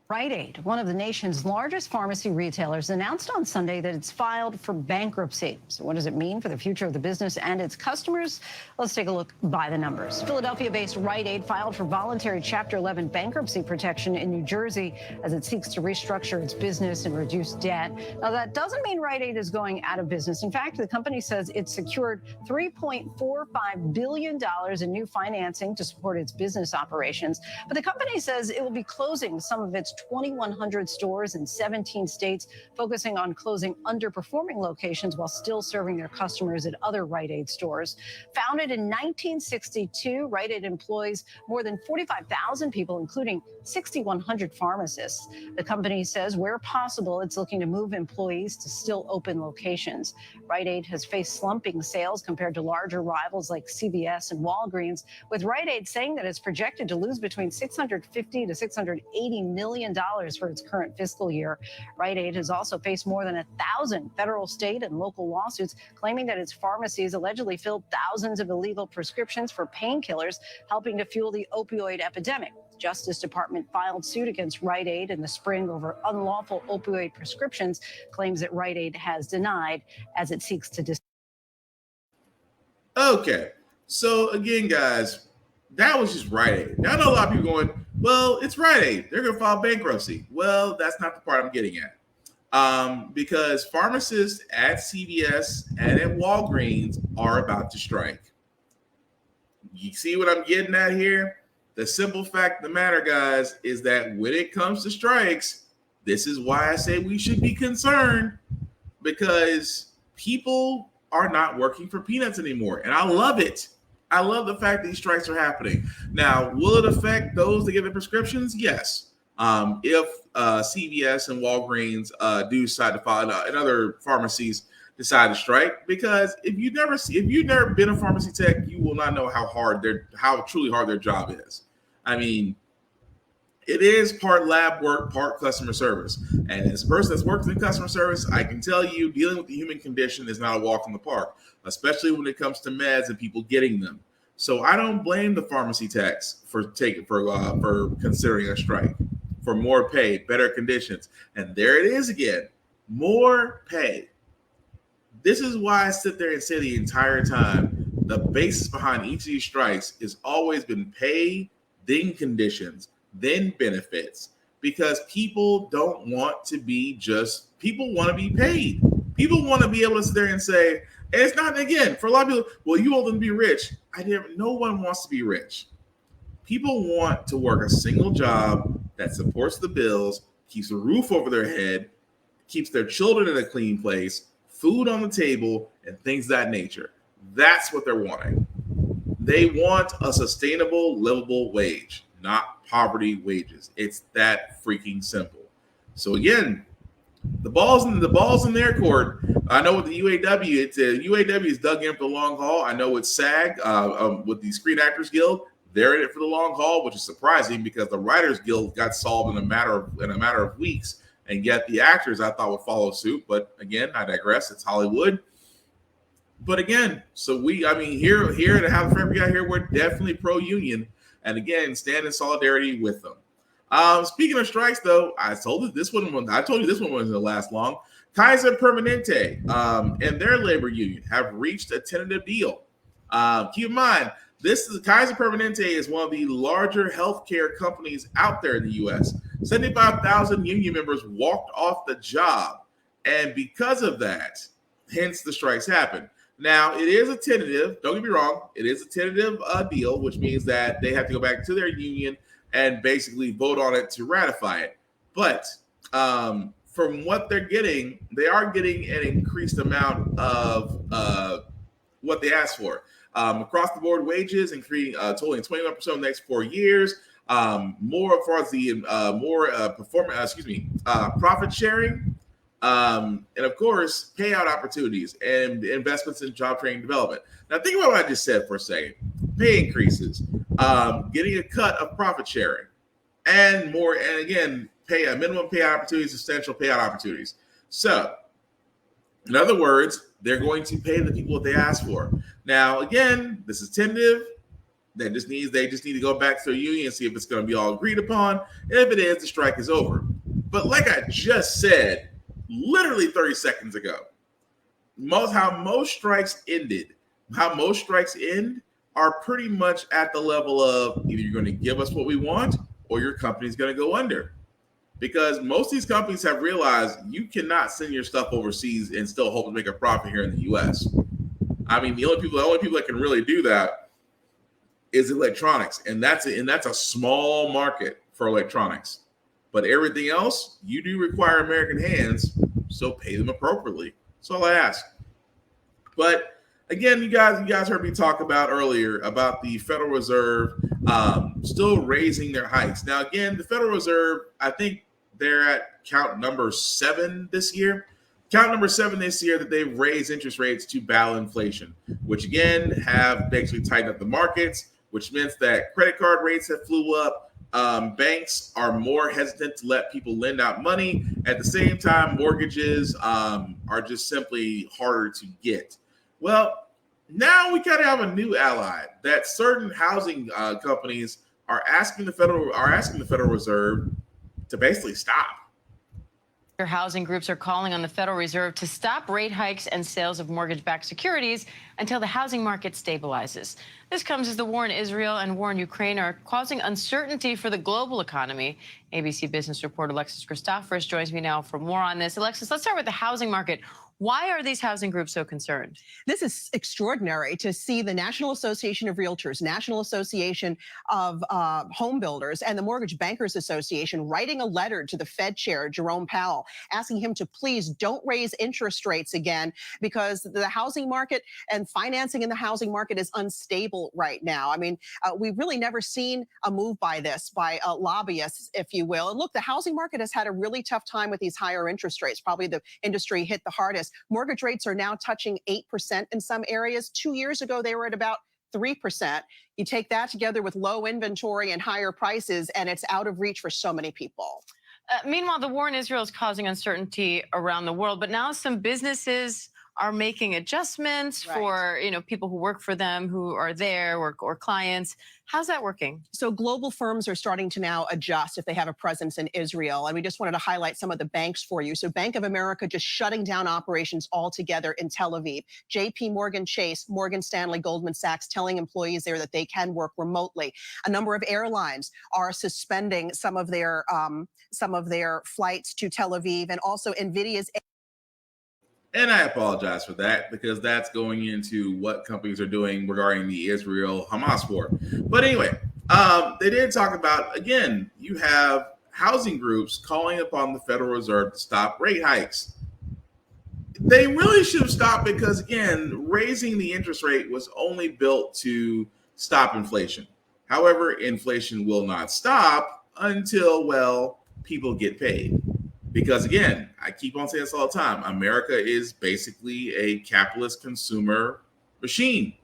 Speaker 4: Rite Aid, one of the nation's largest pharmacy retailers, announced on Sunday that it's filed for bankruptcy. So what does it mean for the future of the business and its customers? Let's take a look by the numbers. Philadelphia-based Rite Aid filed for voluntary Chapter 11 bankruptcy protection in New Jersey as it seeks to restructure its business and reduce debt. Now, that doesn't mean Rite Aid is going out of business. In fact, the company says it secured $3.45 billion in new financing to support its business operations. But the company says it will be closing some of its 2,100 stores in 17 states, focusing on closing underperforming locations while still serving their customers at other Rite Aid stores. Founded in 1962, Rite Aid employs more than 45,000 people, including 6,100 pharmacists. The company says where possible, it's looking to move employees to still open locations. Rite Aid has faced slumping sales compared to larger rivals like CVS and Walgreens, with Rite Aid saying that it's projected to lose between $650 to $680 million for its current fiscal year. Rite Aid has also faced more than 1,000 federal, state, and local lawsuits claiming that its pharmacies allegedly filled thousands of illegal prescriptions for painkillers, helping to fuel the opioid epidemic. The Justice Department filed suit against Rite Aid in the spring over unlawful opioid prescriptions, claims that Rite Aid has denied as it seeks to
Speaker 2: Okay, so again, guys, that was just Rite Aid. Now I know a lot of people going, well, it's Rite Aid. They're going to file bankruptcy. Well, that's not the part I'm getting at. Because pharmacists at CVS and at Walgreens are about to strike. You see what I'm getting at here? The simple fact of the matter, guys, is that when it comes to strikes, this is why I say we should be concerned, because people are not working for peanuts anymore. And I love it. I love the fact these strikes are happening. Now, will it affect those that get the prescriptions? Yes. If CVS and Walgreens do decide to file, and other pharmacies decide to strike, because if you've never been a pharmacy tech, you will not know how truly hard their job is. I mean, it is part lab work, part customer service. And as a person that's worked in customer service, I can tell you dealing with the human condition is not a walk in the park, especially when it comes to meds and people getting them. So I don't blame the pharmacy techs for considering a strike, for more pay, better conditions. And there it is again, more pay. This is why I sit there and say the entire time, the basis behind each of these strikes has always been pay, then conditions, then benefits, because people don't want to be people want to be paid. People want to be able to sit there and say, and it's not, again, for a lot of people, well, you want them to be rich. No one wants to be rich. People want to work a single job that supports the bills, keeps a roof over their head, keeps their children in a clean place, food on the table, and things of that nature. That's what they're wanting. They want a sustainable, livable wage, not poverty wages. It's that freaking simple. So again, the ball's in their court. I know with the UAW, UAW is dug in for the long haul. I know it's SAG with the Screen Actors Guild. They're in it for the long haul, which is surprising because the Writers Guild got solved in a matter of weeks, and yet the actors I thought would follow suit. But again, I digress. It's Hollywood. But again, here to have the Frack we got here, we're definitely pro-union, and again, stand in solidarity with them. Speaking of strikes, though, I told you this one wasn't going to last long. Kaiser Permanente and their labor union have reached a tentative deal. Keep in mind, Kaiser Permanente is one of the larger healthcare companies out there in the U.S. 75,000 union members walked off the job, and because of that, hence the strikes happened. Now, it is a tentative. Don't get me wrong. It is a tentative deal, which means that they have to go back to their union and basically vote on it to ratify it. But from what they're getting, they are getting an increased amount of what they asked for. Across the board wages increasing, totaling 21% in the next 4 years. More as far as the profit sharing. And of course, payout opportunities and investments in job training and development. Now, think about what I just said for a second. Pay increases, getting a cut of profit sharing, and more. And again, minimum payout opportunities, substantial payout opportunities. So, in other words, they're going to pay the people what they asked for. Now, again, this is tentative. They just need to go back to their union and see if it's going to be all agreed upon. If it is, the strike is over. But like I just said, literally 30 seconds ago, how most strikes end are pretty much at the level of either you're going to give us what we want or your company's going to go under. Because most of these companies have realized you cannot send your stuff overseas and still hope to make a profit here in the U.S. I mean, the only people that can really do that is electronics, and that's a small market for electronics. But everything else, you do require American hands, so pay them appropriately. That's all I ask. But again, you guys heard me talk about earlier about the Federal Reserve still raising their hikes. Now, again, the Federal Reserve, I think they're at count number 7 this year. Count number 7 this year that they've raised interest rates to battle inflation, which again have basically tightened up the markets, which means that credit card rates have flew up. Banks are more hesitant to let people lend out money. At the same time, mortgages are just simply harder to get. Well, now we kind of have a new ally that certain housing companies are asking the Federal Reserve to basically stop.
Speaker 16: Housing groups are calling on the Federal Reserve to stop rate hikes and sales of mortgage-backed securities until the housing market stabilizes. This comes as the war in Israel and war in Ukraine are causing uncertainty for the global economy. ABC Business reporter Alexis Christoforous joins me now for more on this. Alexis, let's start with the housing market. Why are these housing groups so concerned?
Speaker 5: This is extraordinary to see the National Association of Realtors, National Association of Home Builders, and the Mortgage Bankers Association writing a letter to the Fed chair, Jerome Powell, asking him to please don't raise interest rates again because the housing market and financing in the housing market is unstable right now. I mean, we've really never seen a move by lobbyists, if you will. And look, the housing market has had a really tough time with these higher interest rates. Probably the industry hit the hardest. Mortgage rates are now touching 8% in some areas. 2 years ago, they were at about 3%. You take that together with low inventory and higher prices, and it's out of reach for so many people.
Speaker 16: Meanwhile, the war in Israel is causing uncertainty around the world, but now some businesses are making adjustments for people who work for them, who are there, or clients. How's that working?
Speaker 5: So global firms are starting to now adjust if they have a presence in Israel. And we just wanted to highlight some of the banks for you. So Bank of America just shutting down operations altogether in Tel Aviv. JP Morgan Chase, Morgan Stanley, Goldman Sachs telling employees there that they can work remotely. A number of airlines are suspending some of their flights to Tel Aviv, and also NVIDIA's.
Speaker 2: And I apologize for that because that's going into what companies are doing regarding the Israel-Hamas war. But anyway, they did talk about, again, you have housing groups calling upon the Federal Reserve to stop rate hikes. They really should have stopped because, again, raising the interest rate was only built to stop inflation. However, inflation will not stop until, well, people get paid. Because again, I keep on saying this all the time, America is basically a capitalist consumer machine.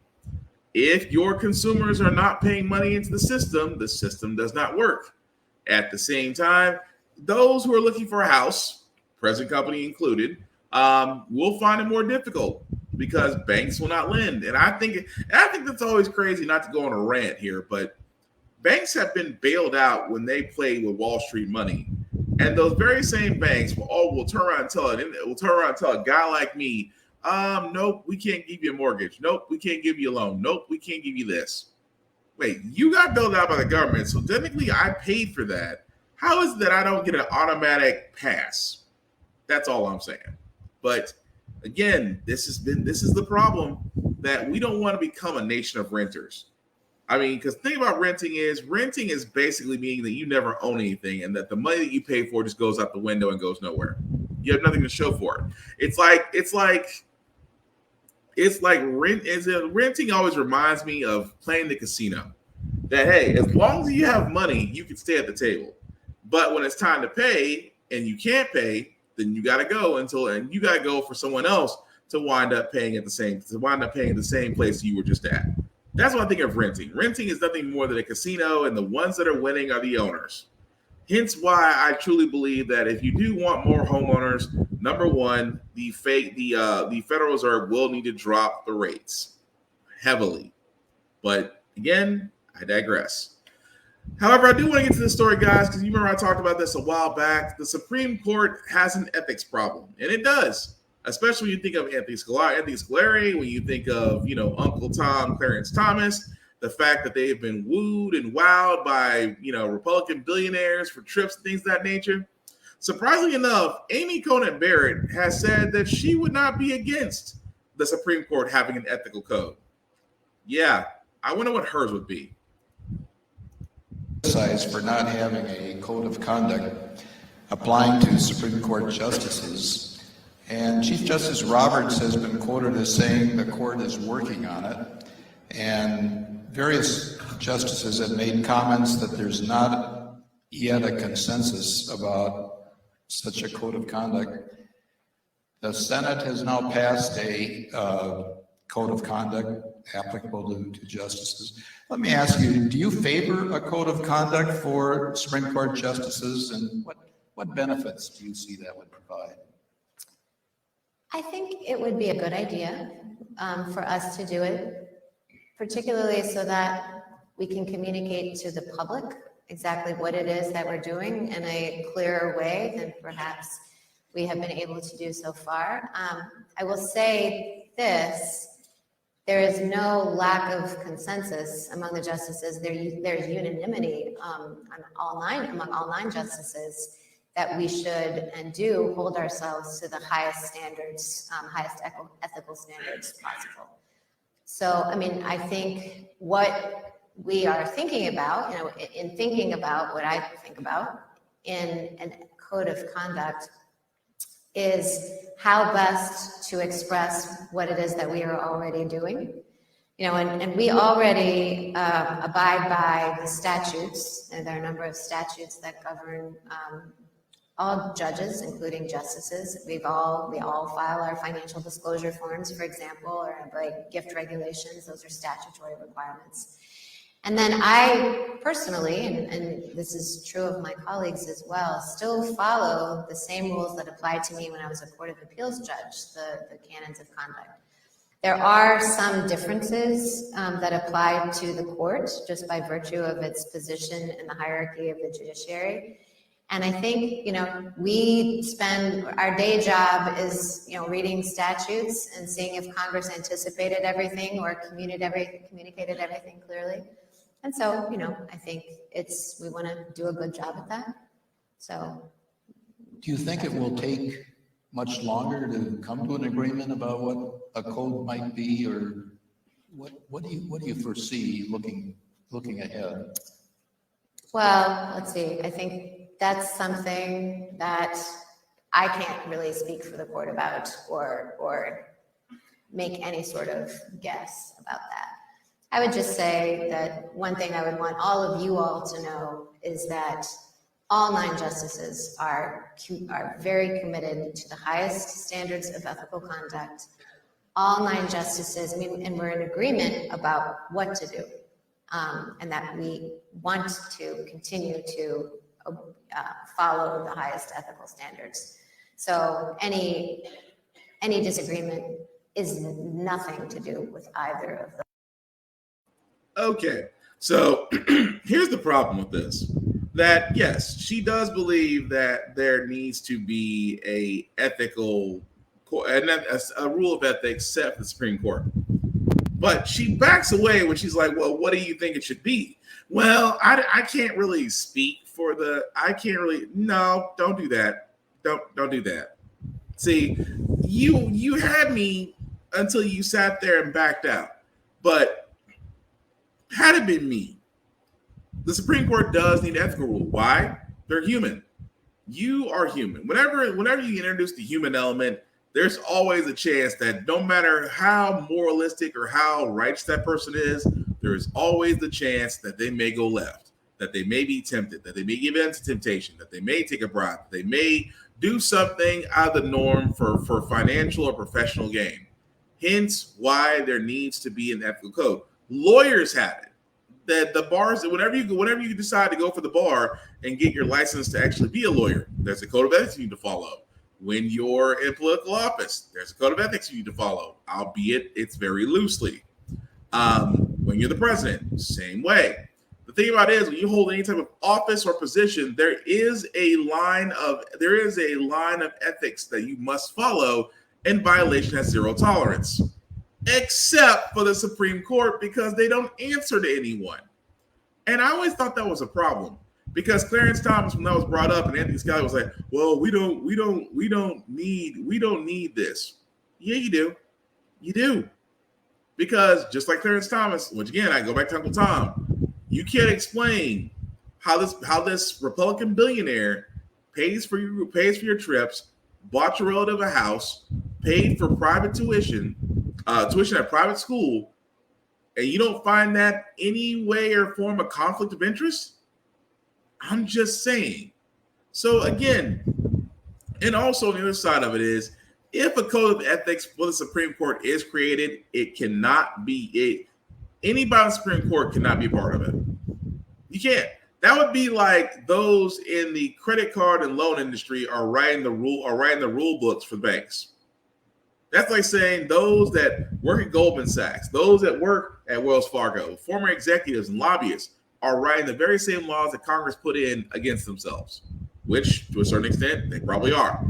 Speaker 2: If your consumers are not paying money into the system does not work. At the same time, those who are looking for a house, present company included, will find it more difficult because banks will not lend. And I think that's always crazy, not to go on a rant here, but banks have been bailed out when they play with Wall Street money. And those very same banks will turn around and tell a guy like me, nope, we can't give you a mortgage. Nope, we can't give you a loan. Nope, we can't give you this. Wait, you got bailed out by the government, so technically I paid for that. How is it that I don't get an automatic pass? That's all I'm saying. But again, this is the problem, that we don't want to become a nation of renters. I mean, because the thing about renting is basically meaning that you never own anything, and that the money that you pay for just goes out the window and goes nowhere. You have nothing to show for it. Renting always reminds me of playing the casino. That, hey, as long as you have money, you can stay at the table. But when it's time to pay and you can't pay, then you got to go for someone else to wind up paying at the same place you were just at. That's what I think of renting. Renting is nothing more than a casino, and the ones that are winning are the owners. Hence why I truly believe that if you do want more homeowners, number one, the Federal Reserve will need to drop the rates heavily. But again, I digress. However, I do want to get to this story, guys, because you remember I talked about this a while back. The Supreme Court has an ethics problem, and it does. Especially when you think of Anthony Scolari, when you think of, Uncle Tom, Clarence Thomas, the fact that they've been wooed and wowed by, Republican billionaires for trips and things of that nature. Surprisingly enough, Amy Coney Barrett has said that she would not be against the Supreme Court having an ethical code. Yeah, I wonder what hers would be.
Speaker 6: For not having a code of conduct applying to Supreme Court justices. And Chief Justice Roberts has been quoted as saying the court is working on it. And various justices have made comments that there's not yet a consensus about such a code of conduct. The Senate has now passed a code of conduct applicable to justices. Let me ask you, do you favor a code of conduct for Supreme Court justices, and what benefits do you see that would provide?
Speaker 22: I think it would be a good idea for us to do it, particularly so that we can communicate to the public exactly what it is that we're doing in a clearer way than perhaps we have been able to do so far. I will say this. There is no lack of consensus among the justices. There's unanimity among all nine justices that we should and do hold ourselves to the highest standards, highest ethical standards possible. So, I mean, I think what we are thinking about, in thinking about what I think about in a code of conduct, is how best to express what it is that we are already doing. And we already abide by the statutes, and there are a number of statutes that govern all judges, including justices. We all file our financial disclosure forms, for example, or like gift regulations. Those are statutory requirements. And then I personally, and this is true of my colleagues as well, still follow the same rules that applied to me when I was a Court of Appeals judge, the canons of conduct. There are some differences that apply to the court just by virtue of its position in the hierarchy of the judiciary. And I think, we spend, our day job is, reading statutes and seeing if Congress anticipated everything or communicated everything clearly. And so, I think we want to do a good job at that. So.
Speaker 6: Do you think it will take much longer to come to an agreement about what a code might be, or what do you foresee looking ahead?
Speaker 22: Well, let's see. I think that's something that I can't really speak for the court about or make any sort of guess about that. I would just say that one thing I would want all of you all to know is that all 9 justices are very committed to the highest standards of ethical conduct. All 9 justices, and we're in agreement about what to do, and that we want to continue to follow the highest ethical standards. So any disagreement is nothing to do with either of them.
Speaker 2: Okay, so here's the problem with this. That yes, she does believe that there needs to be a rule of ethics set for the Supreme Court. But she backs away when she's like, well, what do you think it should be? Well, I can't really speak for no, don't do that. Don't do that. See, you had me until you sat there and backed out. But had it been me, the Supreme Court does need ethical rule. Why? They're human. You are human. Whenever you introduce the human element, there's always a chance that no matter how moralistic or how righteous that person is, there is always the chance that they may go left, that they may be tempted, that they may give in to temptation, that they may take a bribe, that they may do something out of the norm for financial or professional gain. Hence why there needs to be an ethical code. Lawyers have it. That the bars, whenever you decide to go for the bar and get your license to actually be a lawyer, there's a code of ethics you need to follow. When you're in political office, there's a code of ethics you need to follow, albeit it's very loosely. When you're the president, same way. The thing about it is, when you hold any type of office or position, there is a line of ethics that you must follow, and violation has zero tolerance. Except for the Supreme Court, because they don't answer to anyone. And I always thought that was a problem, because Clarence Thomas, when that was brought up, and Anthony Scalia was like, "Well, we don't need this." Yeah, you do, because just like Clarence Thomas, which again I go back to Uncle Tom, you can't explain how this Republican billionaire pays for your trips, bought your relative a house, paid for private tuition at private school, and you don't find that any way or form of conflict of interest? I'm just saying. So again, and also on the other side of it is, if a code of ethics for the Supreme Court is created, it cannot be anybody on the Supreme Court cannot be a part of it. You can't. That would be like those in the credit card and loan industry are writing the rule books for banks. That's like saying those that work at Goldman Sachs, those that work at Wells Fargo, former executives and lobbyists are writing the very same laws that Congress put in against themselves, which to a certain extent they probably are.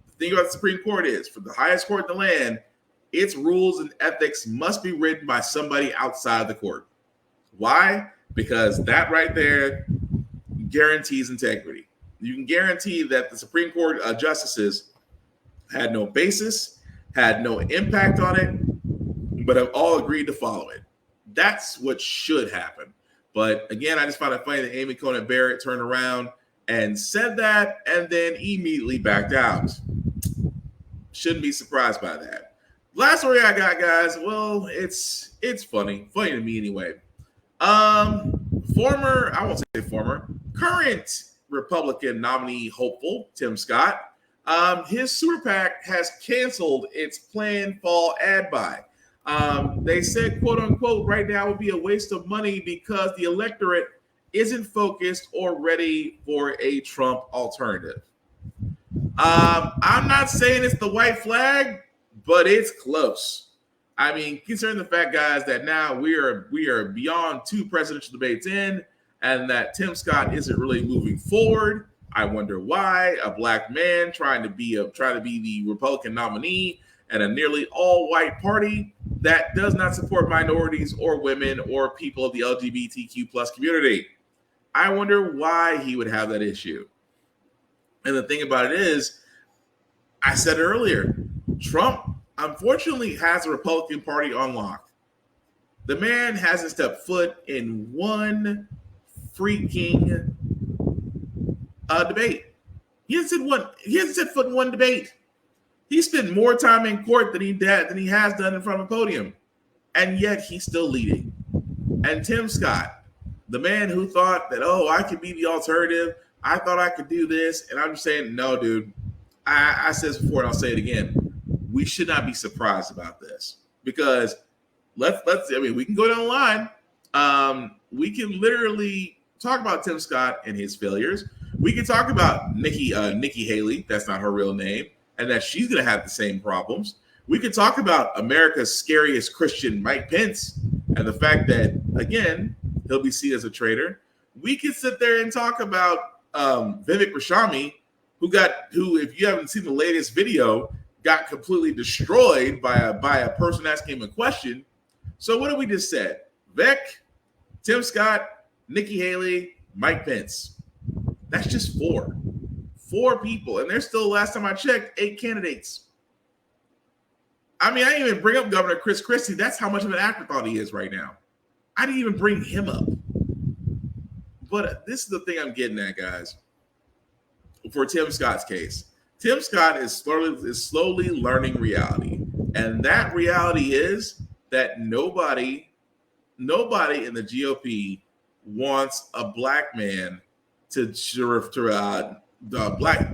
Speaker 2: The thing about the Supreme Court is, for the highest court in the land, its rules and ethics must be written by somebody outside the court. Why? Because that right there guarantees integrity. You can guarantee that the Supreme Court justices had no basis, had no impact on it, but have all agreed to follow it. That's what should happen. But again, I just found it funny that Amy Coney Barrett turned around and said that and then immediately backed out. Shouldn't be surprised by that. Last story I got, guys, well, it's funny to me anyway. Current Republican nominee hopeful, Tim Scott, his super PAC has canceled its planned fall ad buy. They said, quote unquote, right now would be a waste of money because the electorate isn't focused or ready for a Trump alternative. I'm not saying it's the white flag, but it's close. I mean, considering the fact, guys, that now we are beyond 2 presidential debates in, and that Tim Scott isn't really moving forward. I wonder why. A black man trying to be the Republican nominee at a nearly all-white party that does not support minorities or women or people of the LGBTQ plus community. I wonder why he would have that issue. And the thing about it is, I said earlier, Trump unfortunately has the Republican Party on lock. The man hasn't stepped foot in one freaking debate. He hasn't set foot in one debate. He spent more time in court than he has done in front of a podium, and yet he's still leading. And Tim Scott, the man who thought that, oh, I could be the alternative, I thought I could do this, and I'm just saying, no, dude. I said this before, and I'll say it again. We should not be surprised about this, because we can go down the line. We can literally talk about Tim Scott and his failures. We can talk about Nikki Haley, that's not her real name, and that she's going to have the same problems. We could talk about America's scariest Christian, Mike Pence, and the fact that, again, he'll be seen as a traitor. We could sit there and talk about Vivek Ramaswamy, who, if you haven't seen the latest video, got completely destroyed by a person asking him a question. So what have we just said? Vivek, Tim Scott, Nikki Haley, Mike Pence. That's just 4 4 people, and there's still, last time I checked, 8 candidates. I mean, I didn't even bring up Governor Chris Christie. That's how much of an afterthought he is right now. I didn't even bring him up. But this is the thing I'm getting at, guys. For Tim Scott's case, Tim Scott is slowly learning reality, and that reality is that nobody in the GOP wants a black man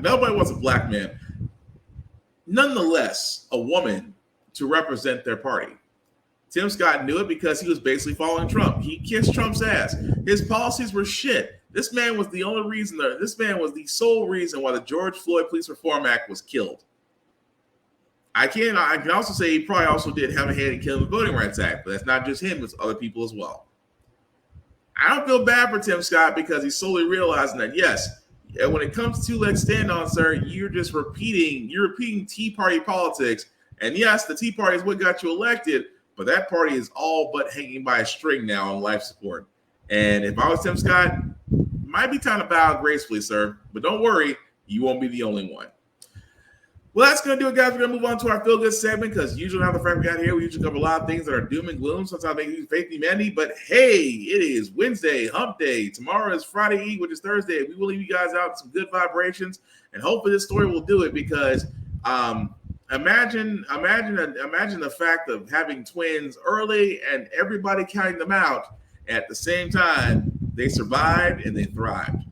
Speaker 2: nobody wants a black man. Nonetheless, a woman to represent their party. Tim Scott knew it because he was basically following Trump. He kissed Trump's ass. His policies were shit. This man was the sole reason why the George Floyd Police Reform Act was killed. I can also say he probably also did have a hand in killing the Voting Rights Act, but that's not just him, it's other people as well. I don't feel bad for Tim Scott because he's slowly realizing that, yes, when it comes to let's stand on, sir, you're repeating Tea Party politics. And yes, the Tea Party is what got you elected, but that party is all but hanging by a string now on life support. And if I was Tim Scott, it might be time to bow gracefully, sir. But don't worry, you won't be the only one. Well, that's going to do it, guys. We're going to move on to our Feel Good segment because usually how the Frack we got here, we usually cover a lot of things that are doom and gloom. Sometimes they use faith and humanity. But hey, it is Wednesday, hump day. Tomorrow is Friday Eve, which is Thursday. We will leave you guys out with some good vibrations. And hopefully this story will do it because imagine the fact of having twins early and everybody counting them out at the same time. They survived and they thrived.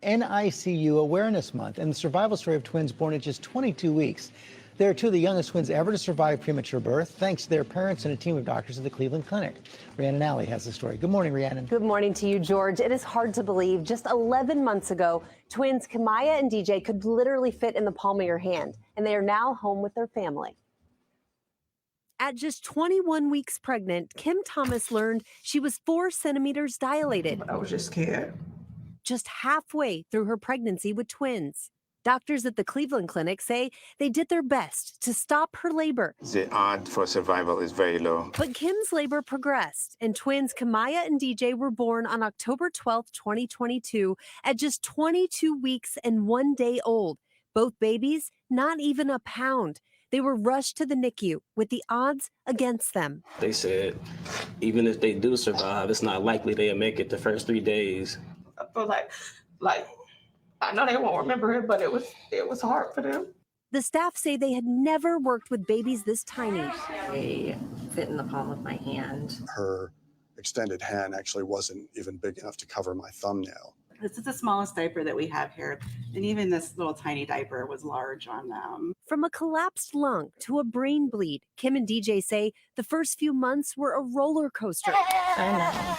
Speaker 12: NICU Awareness Month and the survival story of twins born at just 22 weeks. They are 2 of the youngest twins ever to survive premature birth, thanks to their parents and a team of doctors at the Cleveland Clinic. Rhiannon Alley has the story. Good morning, Rhiannon.
Speaker 3: Good morning to you, George. It is hard to believe. Just 11 months ago, twins Kamaya and DJ could literally fit in the palm of your hand, and they are now home with their family. At just 21 weeks pregnant, Kim Thomas learned she was 4 centimeters dilated.
Speaker 7: I was just scared.
Speaker 3: Just halfway through her pregnancy with twins. Doctors at the Cleveland Clinic say they did their best to stop her labor.
Speaker 23: The odds for survival is very low.
Speaker 3: But Kim's labor progressed, and twins Kamaya and DJ were born on October 12, 2022, at just 22 weeks and 1 day old. Both babies, not even a pound. They were rushed to the NICU with the odds against them.
Speaker 24: They said even if they do survive, it's not likely they'll make it the first 3 days.
Speaker 7: I feel like I know they won't remember it, but it was hard for them.
Speaker 3: The staff say they had never worked with babies this tiny.
Speaker 25: They fit in the palm of my hand.
Speaker 26: Her extended hand actually wasn't even big enough to cover my thumbnail.
Speaker 27: This is the smallest diaper that we have here, and even this little tiny diaper was large on them.
Speaker 3: From a collapsed lung to a brain bleed, Kim and DJ say the first few months were a roller coaster.
Speaker 25: I know.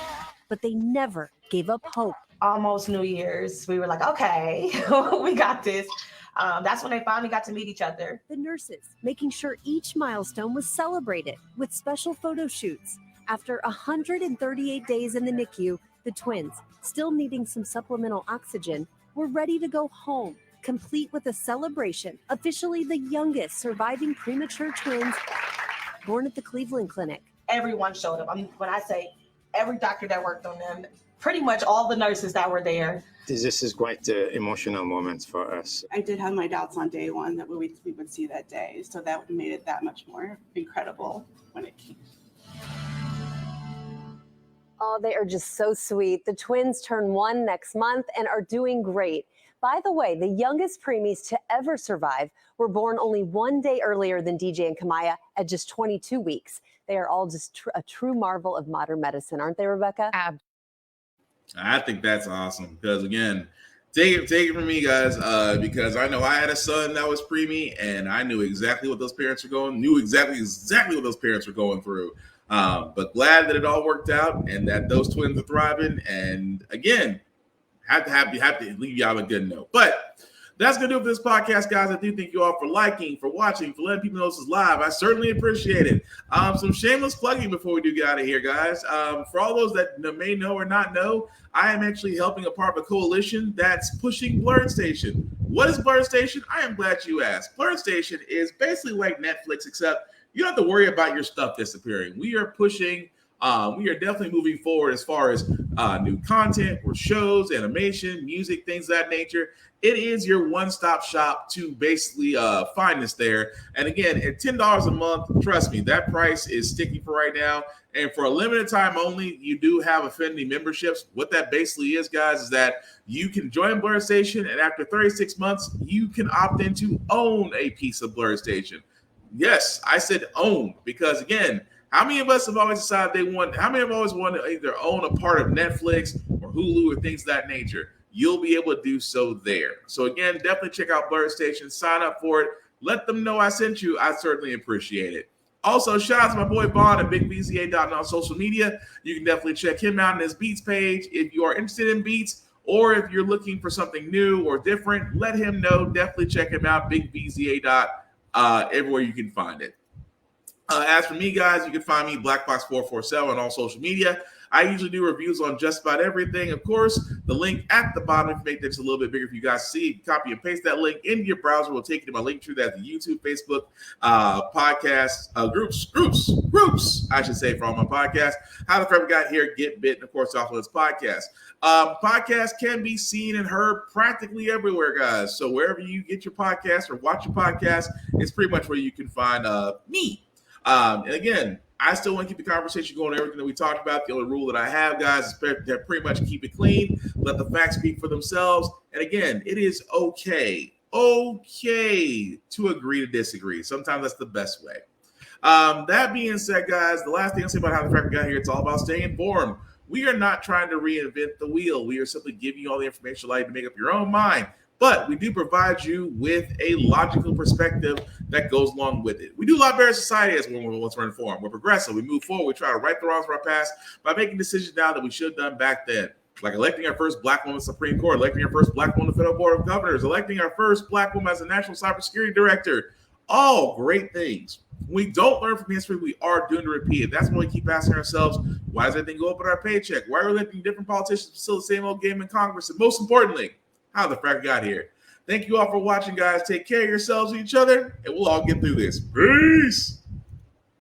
Speaker 3: But they never gave up hope.
Speaker 7: Almost New Year's, we were like, okay, we got this. That's when they finally got to meet each other.
Speaker 3: The nurses making sure each milestone was celebrated with special photo shoots. After 138 days in the NICU, the twins, still needing some supplemental oxygen, were ready to go home, complete with a celebration, officially the youngest surviving premature twins born at the Cleveland Clinic.
Speaker 7: Everyone showed up. I mean, when I say every doctor that worked on them, pretty much all the nurses that were there.
Speaker 23: This is quite an emotional moment for us.
Speaker 27: I did have my doubts on day one that we would see that day, so that made it that much more incredible when it came.
Speaker 3: Oh, they are just so sweet. The twins turn 1 next month and are doing great. By the way, the youngest preemies to ever survive were born only 1 day earlier than DJ and Kamaya at just 22 weeks. They are all just a true marvel of modern medicine, aren't they, Rebecca?
Speaker 2: I think that's awesome because, again, take it from me, guys, because I know I had a son that was preemie, and I knew exactly what those parents were going what those parents were going through. But glad that it all worked out and that those twins are thriving. And again, have to leave you out on a good note. But that's going to do it for this podcast, guys. I do thank you all for liking, for watching, for letting people know this is live. I certainly appreciate it. Some shameless plugging before we do get out of here, guys. For all those that may know or not know, I am actually helping a part of a coalition that's pushing Blurred Station. What is Blurred Station? I am glad you asked. Blurred Station is basically like Netflix, except you don't have to worry about your stuff disappearing. We are pushing We are definitely moving forward as far as new content or shows, animation, music, things of that nature. It is your one-stop shop to basically find us there. And again, at $10 a month, trust me, that price is sticky for right now. And for a limited time only, you do have affinity memberships. What that basically is, guys, is that you can join Blur Station, and after 36 months, you can opt in to own a piece of Blur Station. Yes, I said own, because again, how many of us have always decided how many have always wanted to either own a part of Netflix or Hulu or things of that nature? You'll be able to do so there. So again, definitely check out Blur Station, sign up for it. Let them know I sent you. I certainly appreciate it. Also, shout out to my boy Bond at BigBZA.net on social media. You can definitely check him out on his Beats page. If you are interested in beats, or if you're looking for something new or different, let him know. Definitely check him out, BigBZA. Everywhere you can find it. As for me, guys, you can find me BlackBox447 on all social media. I usually do reviews on just about everything. Of course, the link at the bottom, if you make this a little bit bigger for you guys to see, copy and paste that link into your browser. We'll take you to my link tree. That's the YouTube, Facebook, podcast, groups, I should say, for all my podcasts. How the Frack Got Here, Get Bit, and of course, also this podcast. Podcasts can be seen and heard practically everywhere, guys. So wherever you get your podcast or watch your podcast, it's pretty much where you can find me. And again, I still want to keep the conversation going, everything that we talked about. The only rule that I have, guys, is to pretty much keep it clean, let the facts speak for themselves. And again, it is okay to agree to disagree. Sometimes that's the best way. That being said, guys, the last thing I'll say about how the Frack got here, it's all about staying informed. We are not trying to reinvent the wheel. We are simply giving you all the information you'd like to make up your own mind. But we do provide you with a logical perspective that goes along with it. We do a lot better in society as once we're informed. We're progressive. We move forward. We try to right the wrongs of our past by making decisions now that we should have done back then. Like electing our first black woman Supreme Court, electing our first black woman Federal Board of Governors, electing our first black woman as a National Cybersecurity Director. All great things. When we don't learn from history, we are doomed to repeat it. That's why we keep asking ourselves, why does everything go up in our paycheck? Why are we electing different politicians to still the same old game in Congress? And most importantly, how the Frack got here. Thank you all for watching, guys. Take care of yourselves and each other, and we'll all get through this. Peace.